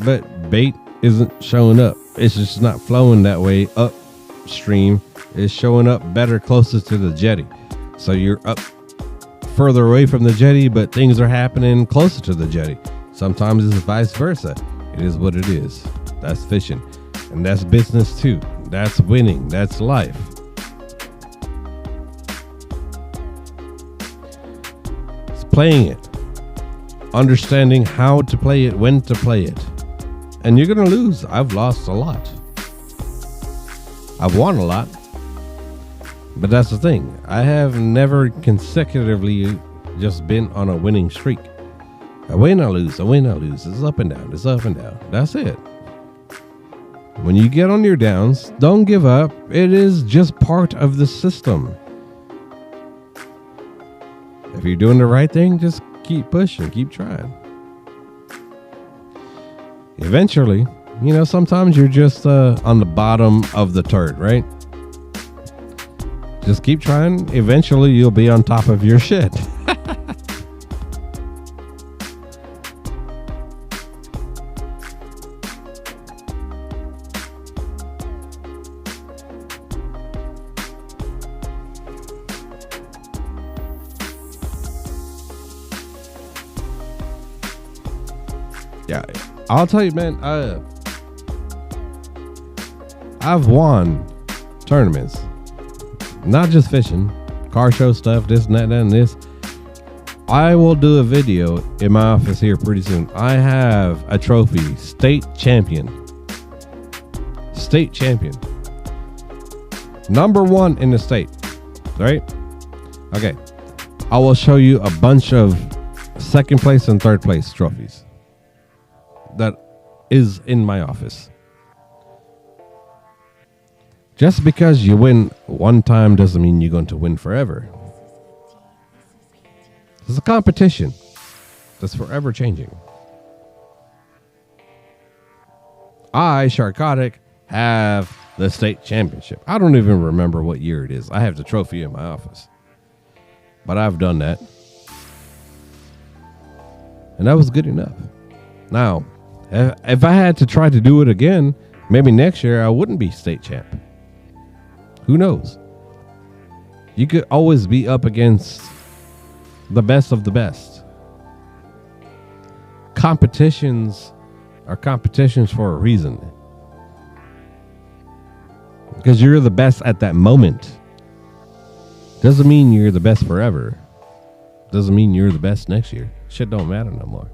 S1: but bait isn't showing up. It's just not flowing that way upstream. It's showing up better closer to the jetty. So you're up further away from the jetty, but things are happening closer to the jetty. Sometimes it's vice versa. It is what it is. That's fishing. And that's business too. That's winning. That's life. It's playing it. Understanding how to play it, when to play it. And you're going to lose. I've lost a lot. I've won a lot. But that's the thing. I have never consecutively just been on a winning streak. I win, I lose. I win, I lose. It's up and down. It's up and down. That's it. When you get on your downs, don't give up. It is just part of the system. If you're doing the right thing, just keep pushing, keep trying. Eventually, sometimes you're just on the bottom of the turd, right? Just keep trying. Eventually, you'll be on top of your shit. Yeah, I'll tell you, man. I've won tournaments. Not just fishing, car show stuff, this and that and this. I will do a video in my office here pretty soon. I have a trophy, state champion. State champion. Number 1 in the state, right? Okay. I will show you a bunch of second place and third place trophies that is in my office. Just because you win one time doesn't mean you're going to win forever. It's a competition that's forever changing. I, Sharkotic, have the state championship. I don't even remember what year it is. I have the trophy in my office. But I've done that. And that was good enough. Now, if I had to try to do it again, maybe next year I wouldn't be state champ. Who knows? You could always be up against the best of the best. Competitions are competitions for a reason. Because you're the best at that moment. Doesn't mean you're the best forever. Doesn't mean you're the best next year. Shit don't matter no more.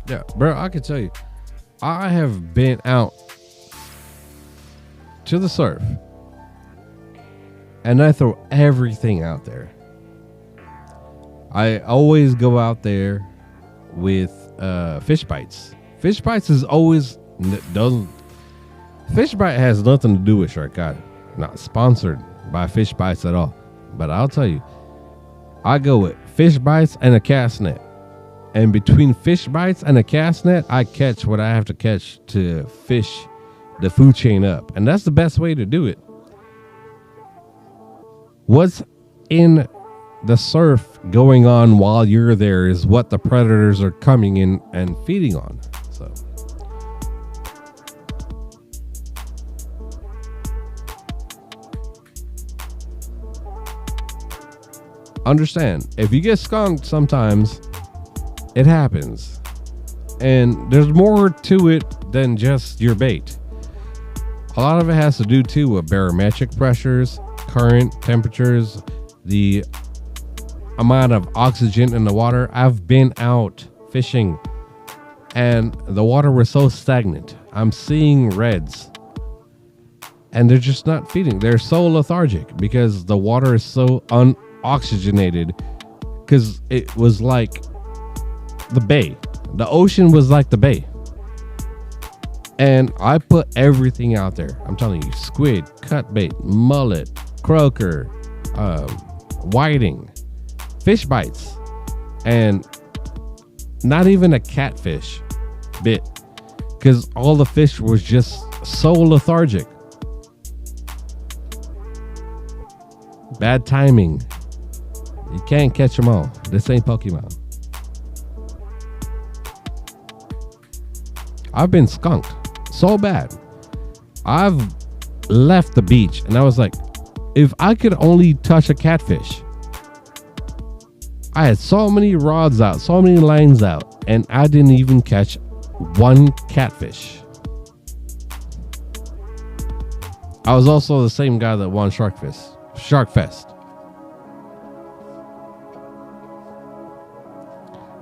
S1: Yeah, bro, I can tell you, I have been out to the surf and I throw everything out there. I always go out there with fish bites. Fish bites is always doesn't. Fish bite has nothing to do with Sharkotic. Not sponsored by Fish Bites at all. But I'll tell you, I go with fish bites and a cast net. And between fish bites and a cast net, I catch what I have to catch to fish the food chain up. And that's the best way to do it. What's in the surf going on while you're there is what the predators are coming in and feeding on. So understand, if you get skunked sometimes, it happens. And there's more to it than just your bait. A lot of it has to do too with barometric pressures, current, temperatures, the amount of oxygen in the water. I've been out fishing and the water was so stagnant. I'm seeing reds and they're just not feeding. They're so lethargic because the water is so unoxygenated, because it was like the bay. The ocean was like the bay. And I put everything out there. I'm telling you, squid, cutbait, mullet, croaker, whiting, fish bites, and not even a catfish bit, because all the fish was just so lethargic. Bad timing. You can't catch them all. This ain't Pokemon. I've been skunked so bad. I've left the beach and I was like, if I could only touch a catfish. I had so many rods out, so many lines out, and I didn't even catch one catfish. I was also the same guy that won Shark Fest.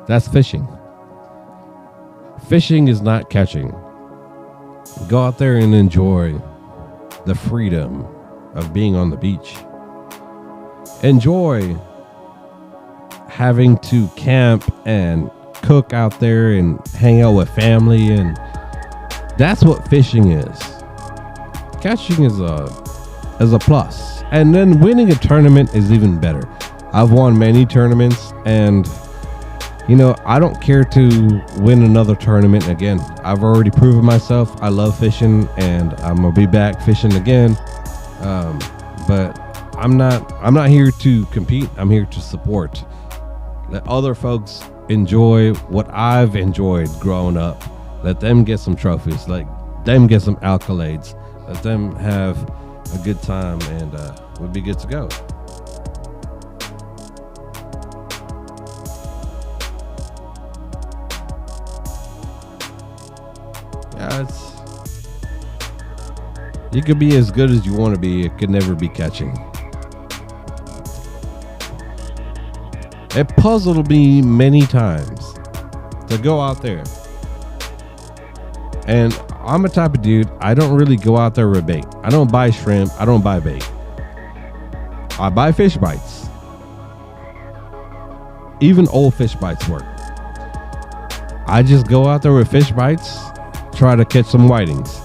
S1: That's fishing. Fishing is not catching. Go out there and enjoy the freedom of being on the beach. Enjoy having to camp and cook out there and hang out with family, and that's what fishing is. Catching is a plus, and then winning a tournament is even better. I've won many tournaments, and you know, I don't care to win another tournament again. I've already proven myself. I love fishing, and I'm gonna be back fishing again. But I'm not here to compete. I'm here to support. Let other folks enjoy what I've enjoyed growing up. Let them get some trophies. Let them get some accolades. Let them have a good time, and we'll be good to go. Yeah, you could be as good as you want to be. It could never be catching. It puzzled me many times to go out there. And I'm a type of dude, I don't really go out there with bait. I don't buy shrimp. I don't buy bait. I buy fish bites. Even old fish bites work. I just go out there with fish bites, try to catch some whitings,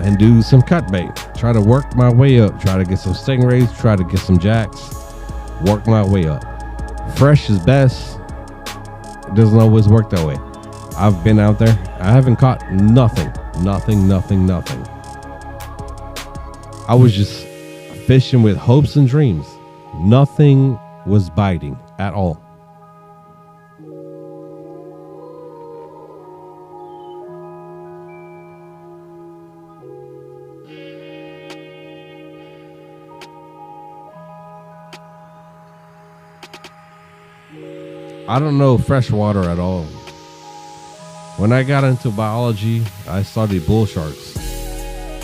S1: and do some cut bait. Try to work my way up. Try to get some stingrays. Try to get some jacks. Work my way up. Fresh is best. It doesn't always work that way. I've been out there. I haven't caught nothing. I was just fishing with hopes and dreams. Nothing was biting at all. I don't know freshwater at all. When I got into biology, I studied bull sharks.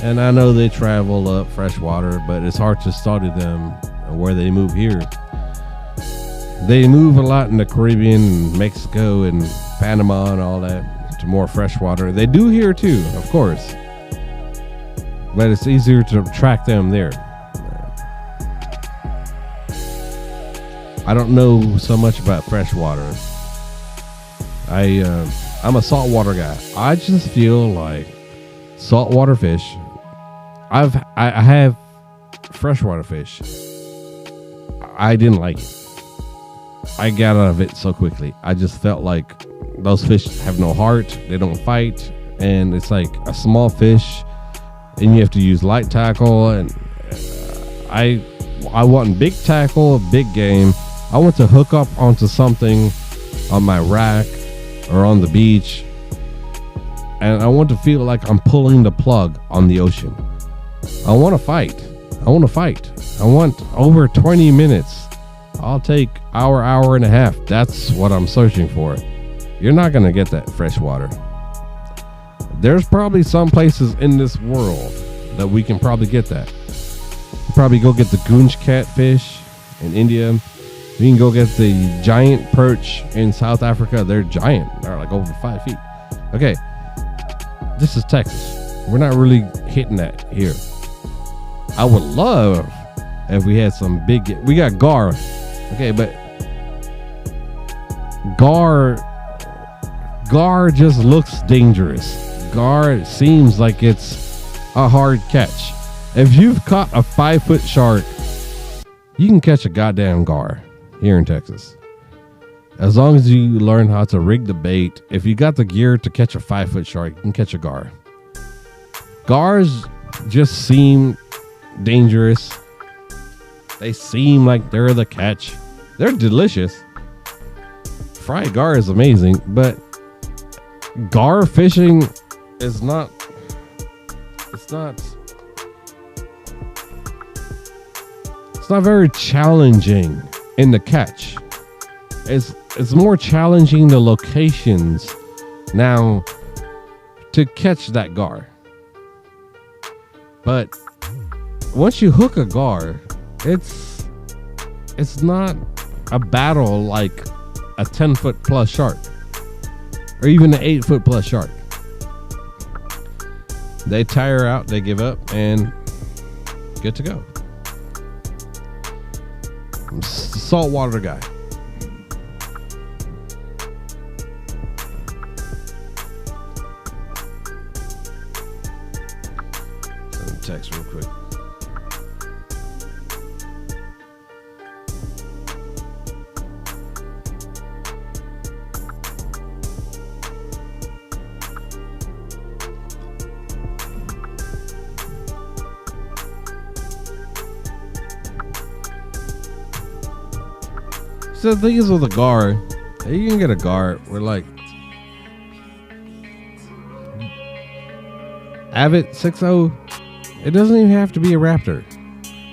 S1: And I know they travel up freshwater, but it's hard to study them and where they move here. They move a lot in the Caribbean and Mexico and Panama and all that to more freshwater. They do here too, of course. But it's easier to track them there. I don't know so much about freshwater. I'm a saltwater guy. I just feel like saltwater fish. I have freshwater fish. I didn't like it. I got out of it so quickly. I just felt like those fish have no heart. They don't fight, and it's like a small fish, and you have to use light tackle. And I want big tackle, big game. I want to hook up onto something on my rack or on the beach, and I want to feel like I'm pulling the plug on the ocean. I want to fight. I want over 20 minutes. I'll take hour and a half. That's what I'm searching for. You're not going to get that freshwater. There's probably some places in this world that we can probably get that. Probably go get the goonch catfish in India. We can go get the giant perch in South Africa. They're giant. They're like over 5 feet. Okay. This is Texas. We're not really hitting that here. I would love if we had some big... We got gar. Okay, but gar just looks dangerous. Gar seems like it's a hard catch. If you've caught a 5-foot shark, you can catch a goddamn gar here in Texas. As long as you learn how to rig the bait, if you got the gear to catch a 5-foot shark, you can catch a gar. Gars just seem dangerous. They seem like they're the catch. They're delicious. Fried gar is amazing, but gar fishing is not. It's not very challenging in the catch. It's more challenging the locations now to catch that gar. But once you hook a gar, it's not a battle like a 10-foot plus shark or even an 8-foot plus shark. They tire out, they give up, and good to go. I'm a saltwater guy. Send a text real quick. So the thing is with a gar, you can get a gar. We're like Avid 6.0. It doesn't even have to be a raptor.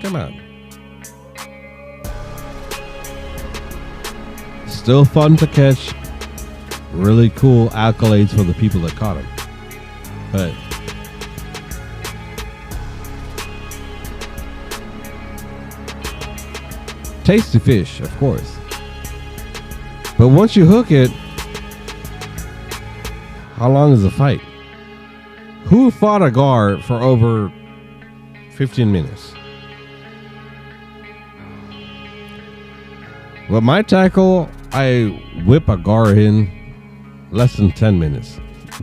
S1: Come on. Still fun to catch. Really cool accolades for the people that caught him. But tasty fish, of course. But once you hook it, how long is the fight? Who fought a gar for over 15 minutes? With my tackle, I whip a gar in less than 10 minutes.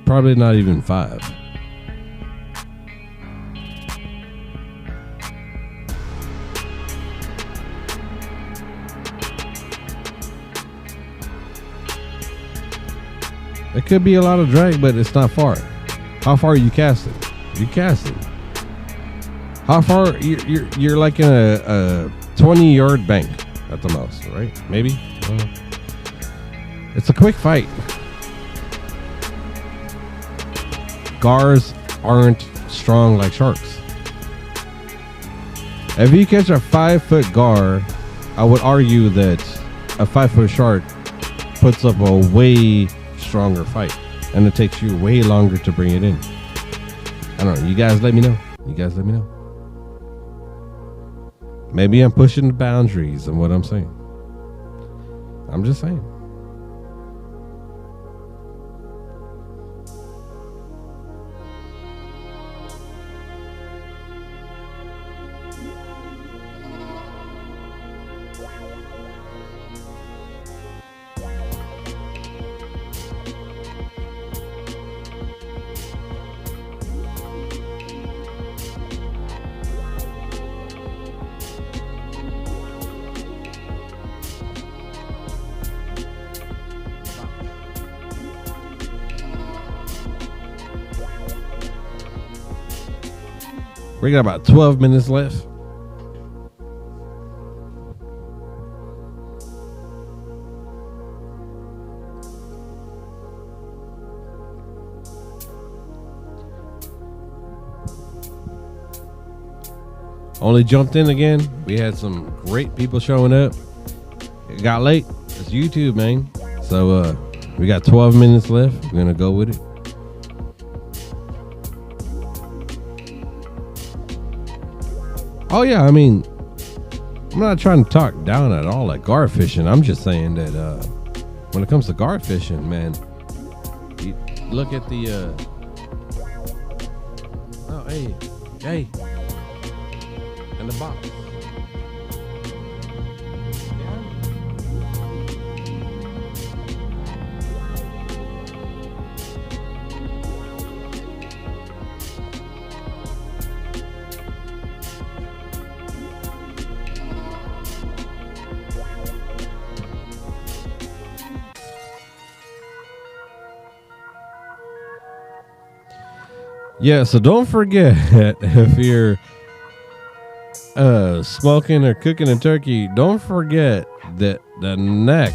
S1: Probably not even 5. It could be a lot of drag, but it's not far. How far are you casting? You casting. How far? You're like in a 20-yard bank at the most, right? Maybe. It's a quick fight. Gars aren't strong like sharks. If you catch a 5-foot gar, I would argue that a 5-foot shark puts up a way stronger fight, and it takes you way longer to bring it in. I don't know. You guys let me know. Maybe I'm pushing the boundaries of what I'm saying. I'm just saying. We got about 12 minutes left. Only jumped in again. We had some great people showing up. It got late. It's YouTube, man. So we got 12 minutes left. We're gonna go with it. Oh yeah, I mean, I'm not trying to talk down at all at gar fishing. I'm just saying that when it comes to gar fishing, man, you look at the oh hey in the box. Yeah, so don't forget, if you're smoking or cooking a turkey, don't forget that the neck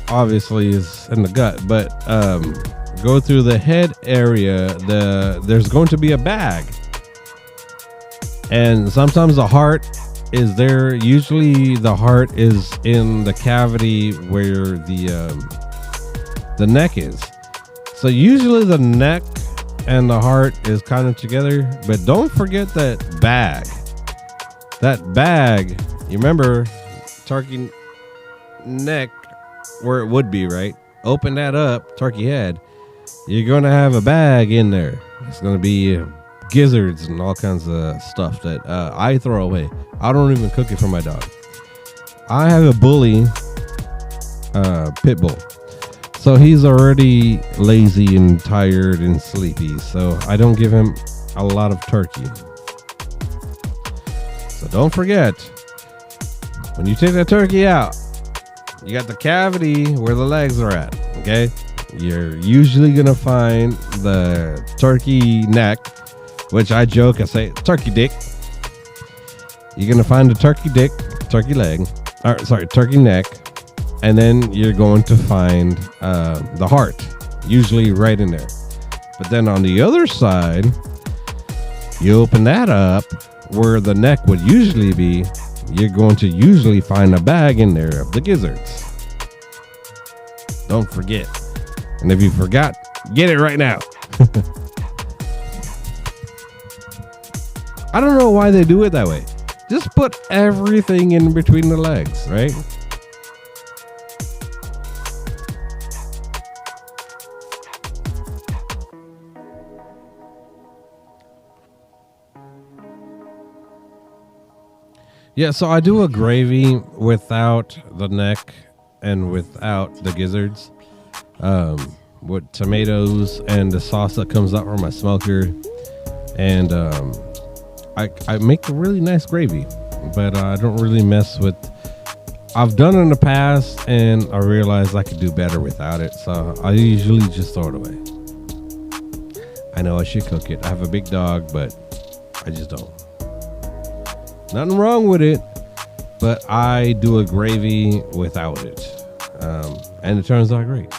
S1: obviously is in the gut, but go through the head area. There's going to be a bag, and sometimes the heart is there. Usually the heart is in the cavity where the neck is. So usually the neck and the heart is kind of together, but don't forget that bag. That bag, you remember, turkey neck where it would be, right? Open that up, turkey head. You're going to have a bag in there. It's going to be gizzards and all kinds of stuff that I throw away. I don't even cook it for my dog. I have a bully pit bull. So he's already lazy and tired and sleepy. So I don't give him a lot of turkey. So don't forget, when you take that turkey out, you got the cavity where the legs are at. Okay. You're usually going to find the turkey neck, which I joke, I say turkey dick. You're going to find the turkey dick, turkey leg, or sorry, turkey neck. And then you're going to find the heart, usually right in there. But then on the other side, you open that up where the neck would usually be. You're going to usually find a bag in there of the gizzards. Don't forget. And if you forgot, get it right now. I don't know why they do it that way. Just put everything in between the legs, right? Yeah, so I do a gravy without the neck and without the gizzards, with tomatoes and the sauce that comes out from my smoker, and I make a really nice gravy, but I don't really mess with. I've done it in the past, and I realized I could do better without it, so I usually just throw it away. I know I should cook it. I have a big dog, but I just don't. Nothing wrong with it, but I do a gravy without it, and it turns out great.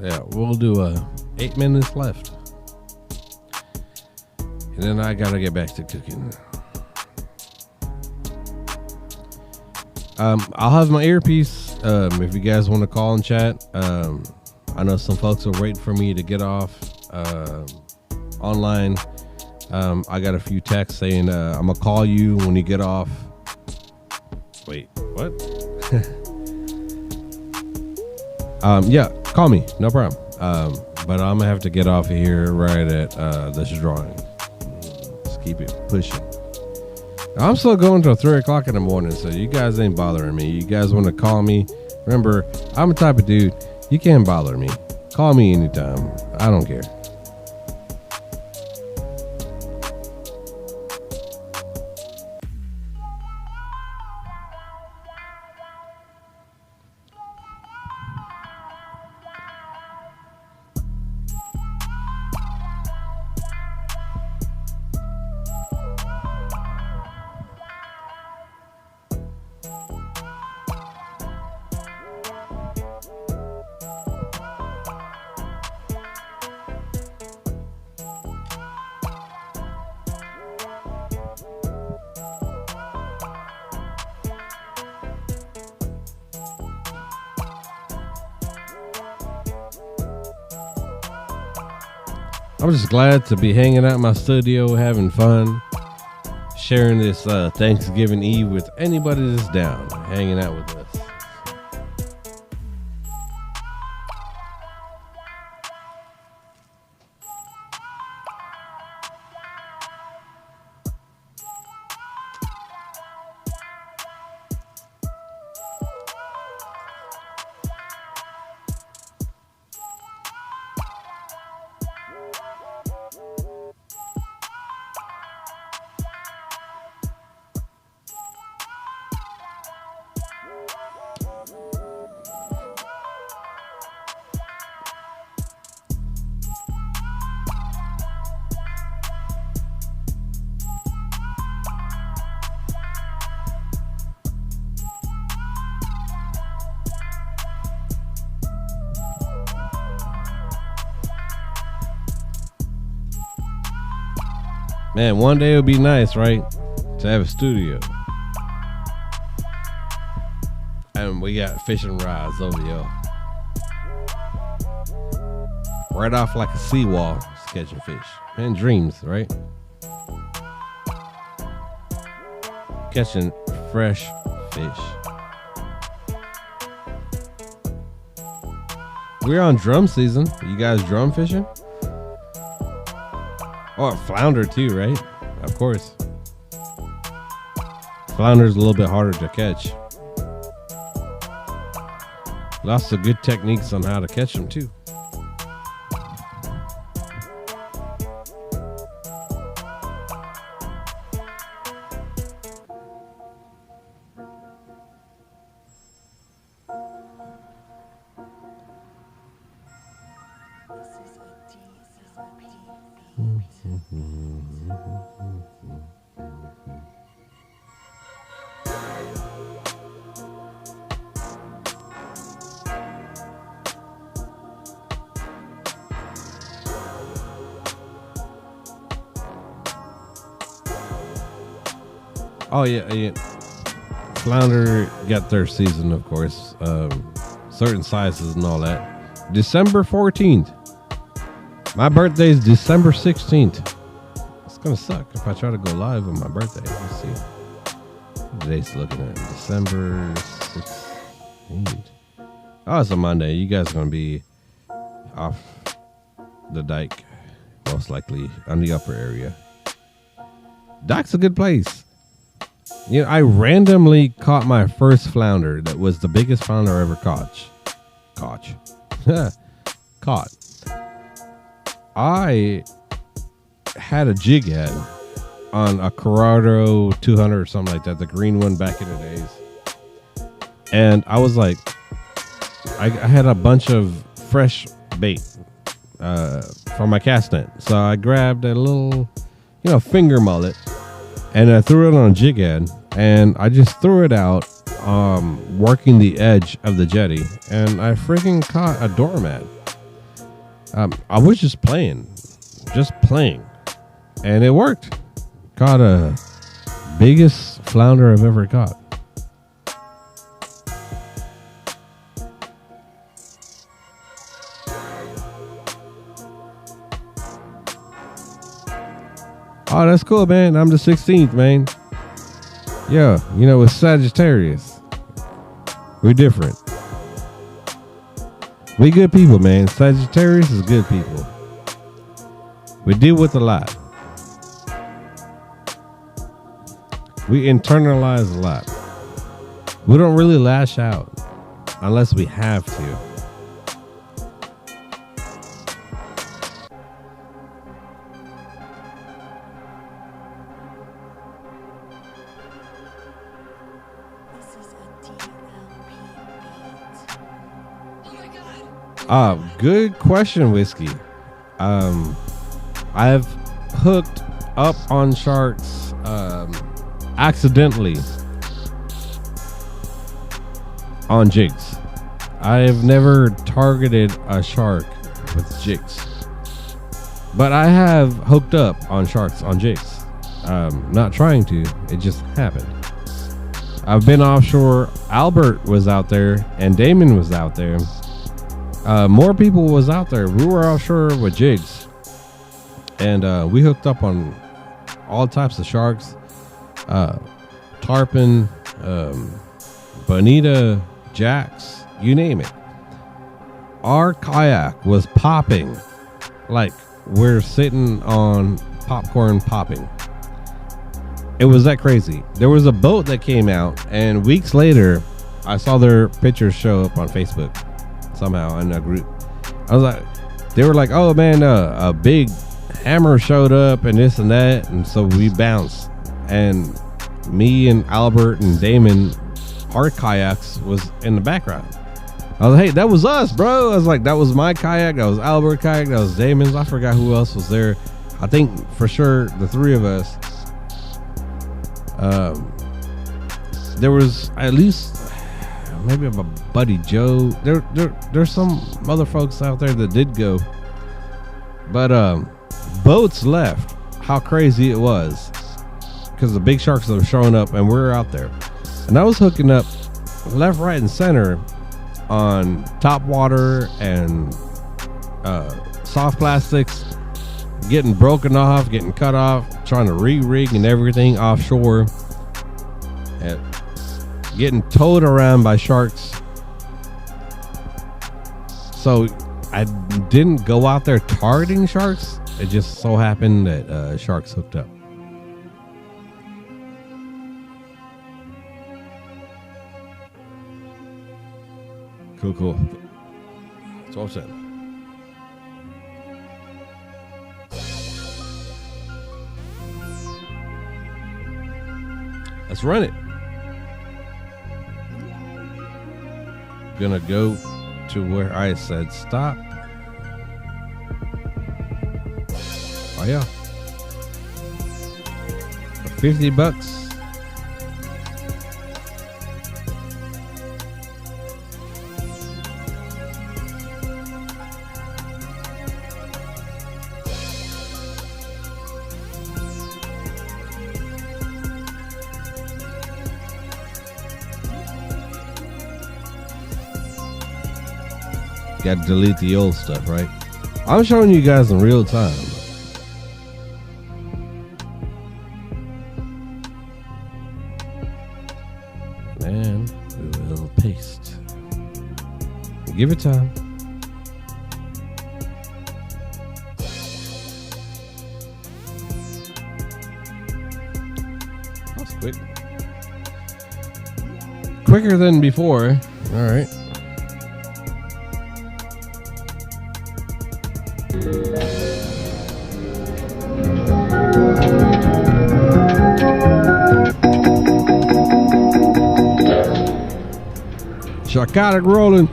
S1: Yeah, we'll do 8 minutes left. And then I gotta get back to cooking. I'll have my earpiece if you guys want to call and chat. I know some folks are waiting for me to get off online. I got a few texts saying I'm gonna call you when you get off. Wait, what? Yeah, call me, no problem. But I'm gonna have to get off of here right at this drawing. Let's keep it pushing. I'm still going till 3 o'clock in the morning, so you guys ain't bothering me. You guys want to call me? Remember, I'm the type of dude, you can't bother me. Call me anytime. I don't care. I'm just glad to be hanging out in my studio, having fun, sharing this Thanksgiving Eve with anybody that's down, hanging out with us. Man, one day it would be nice, right? To have a studio. And we got fishing rods over here. Right off like a seawall, just catching fish. Man, dreams, right? Catching fresh fish. We're on drum season. You guys drum fishing? Oh, flounder too, right? Of course. Flounder's a little bit harder to catch. Lots of good techniques on how to catch them too. Oh yeah. Flounder got their season, of course. Certain sizes and all that. December 14th. My birthday is December 16th. It's gonna suck if I try to go live on my birthday. Let's see. What today's looking at December 16th. Oh, it's a Monday. You guys are gonna be off the dike, most likely on the upper area. Dike's a good place. You know, I randomly caught my first flounder that was the biggest flounder I ever caught. Caught. I had a jig head on a Corrado 200 or something like that, the green one back in the days. And I was like, I had a bunch of fresh bait from my cast net. So I grabbed a little, finger mullet, and I threw it on a jig head, and I just threw it out, working the edge of the jetty, and I freaking caught a doormat. I was just playing, and it worked. Caught a biggest flounder I've ever caught. Oh, that's cool, man. I'm the 16th, man. Yeah, you know, it's Sagittarius. We're different. We good people, man. Sagittarius is good people. We deal with a lot. We internalize a lot. We don't really lash out unless we have to. Good question, Whiskey. I've hooked up on sharks accidentally on jigs. I've never targeted a shark with jigs, but I have hooked up on sharks on jigs. Not trying to, it just happened. I've been offshore. Albert was out there and Damon was out there. More people was out there. We were offshore with jigs, and we hooked up on all types of sharks, tarpon, bonita, jacks, you name it. Our kayak was popping like we're sitting on popcorn popping. It was that crazy. There was a boat that came out, and weeks later, I saw their pictures show up on Facebook. Somehow in a group, I was like, they were like, "Oh man, a big hammer showed up and this and that," and so we bounced. And me and Albert and Damon, our kayaks was in the background. I was like, "Hey, that was us, bro." I was like, "That was my kayak. That was Albert's kayak. That was Damon's." I forgot who else was there. I think for sure the three of us. There was at least. Maybe my buddy Joe. There's some other folks out there that did go, but boats left. How crazy it was, because the big sharks are showing up, and we're out there, and I was hooking up left, right, and center on top water and soft plastics, getting broken off, getting cut off, trying to re-rig and everything offshore, and getting towed around by sharks. So I didn't go out there targeting sharks. It just so happened that sharks hooked up. Cool. That's all said. Let's run it. Gonna go to where I said stop. Oh yeah, for $50. Got to delete the old stuff, right? I'm showing you guys in real time. And we will paste. Give it time. That's quick. Quicker than before. All right. Sharkotic rolling.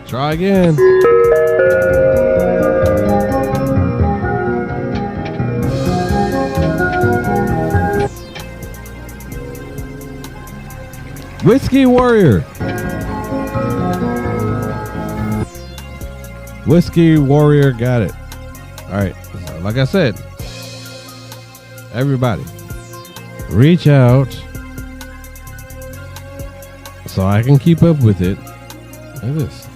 S1: Try again. Whiskey Warrior. Whiskey Warrior got it. All right. Like I said, everybody, reach out so I can keep up with it. Look at this.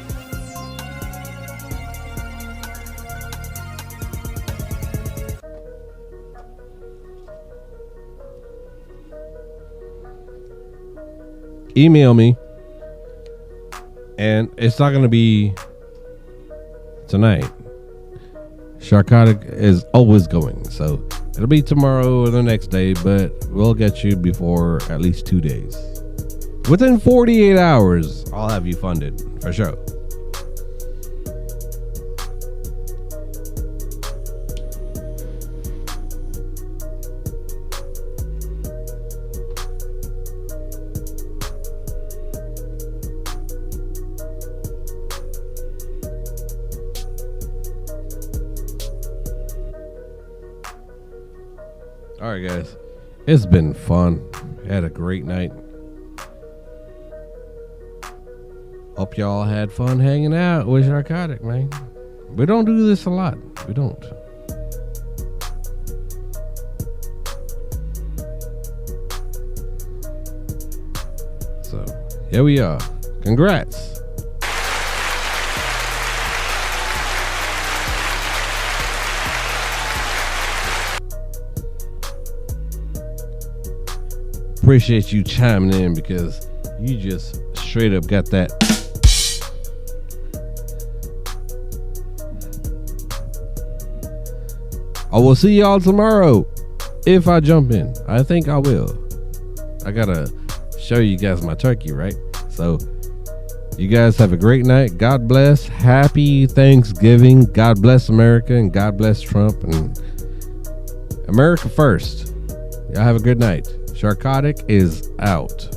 S1: Email me, and it's not going to be tonight. Sharkotic is always going, so it'll be tomorrow or the next day, but we'll get you before at least 2 days. Within 48 hours, I'll have you funded for sure. All right, guys. It's been fun. Had a great night. Hope y'all had fun hanging out with Sharkotic, man. We don't do this a lot. We don't. So, here we are. Congrats. Appreciate you chiming in because you just straight up got that. I will see y'all tomorrow if I jump in. I think I will. I gotta show you guys my turkey, right? So you guys have a great night. God bless. Happy Thanksgiving. God bless America and God bless Trump and America first. Y'all have a good night. Sharkotic is out.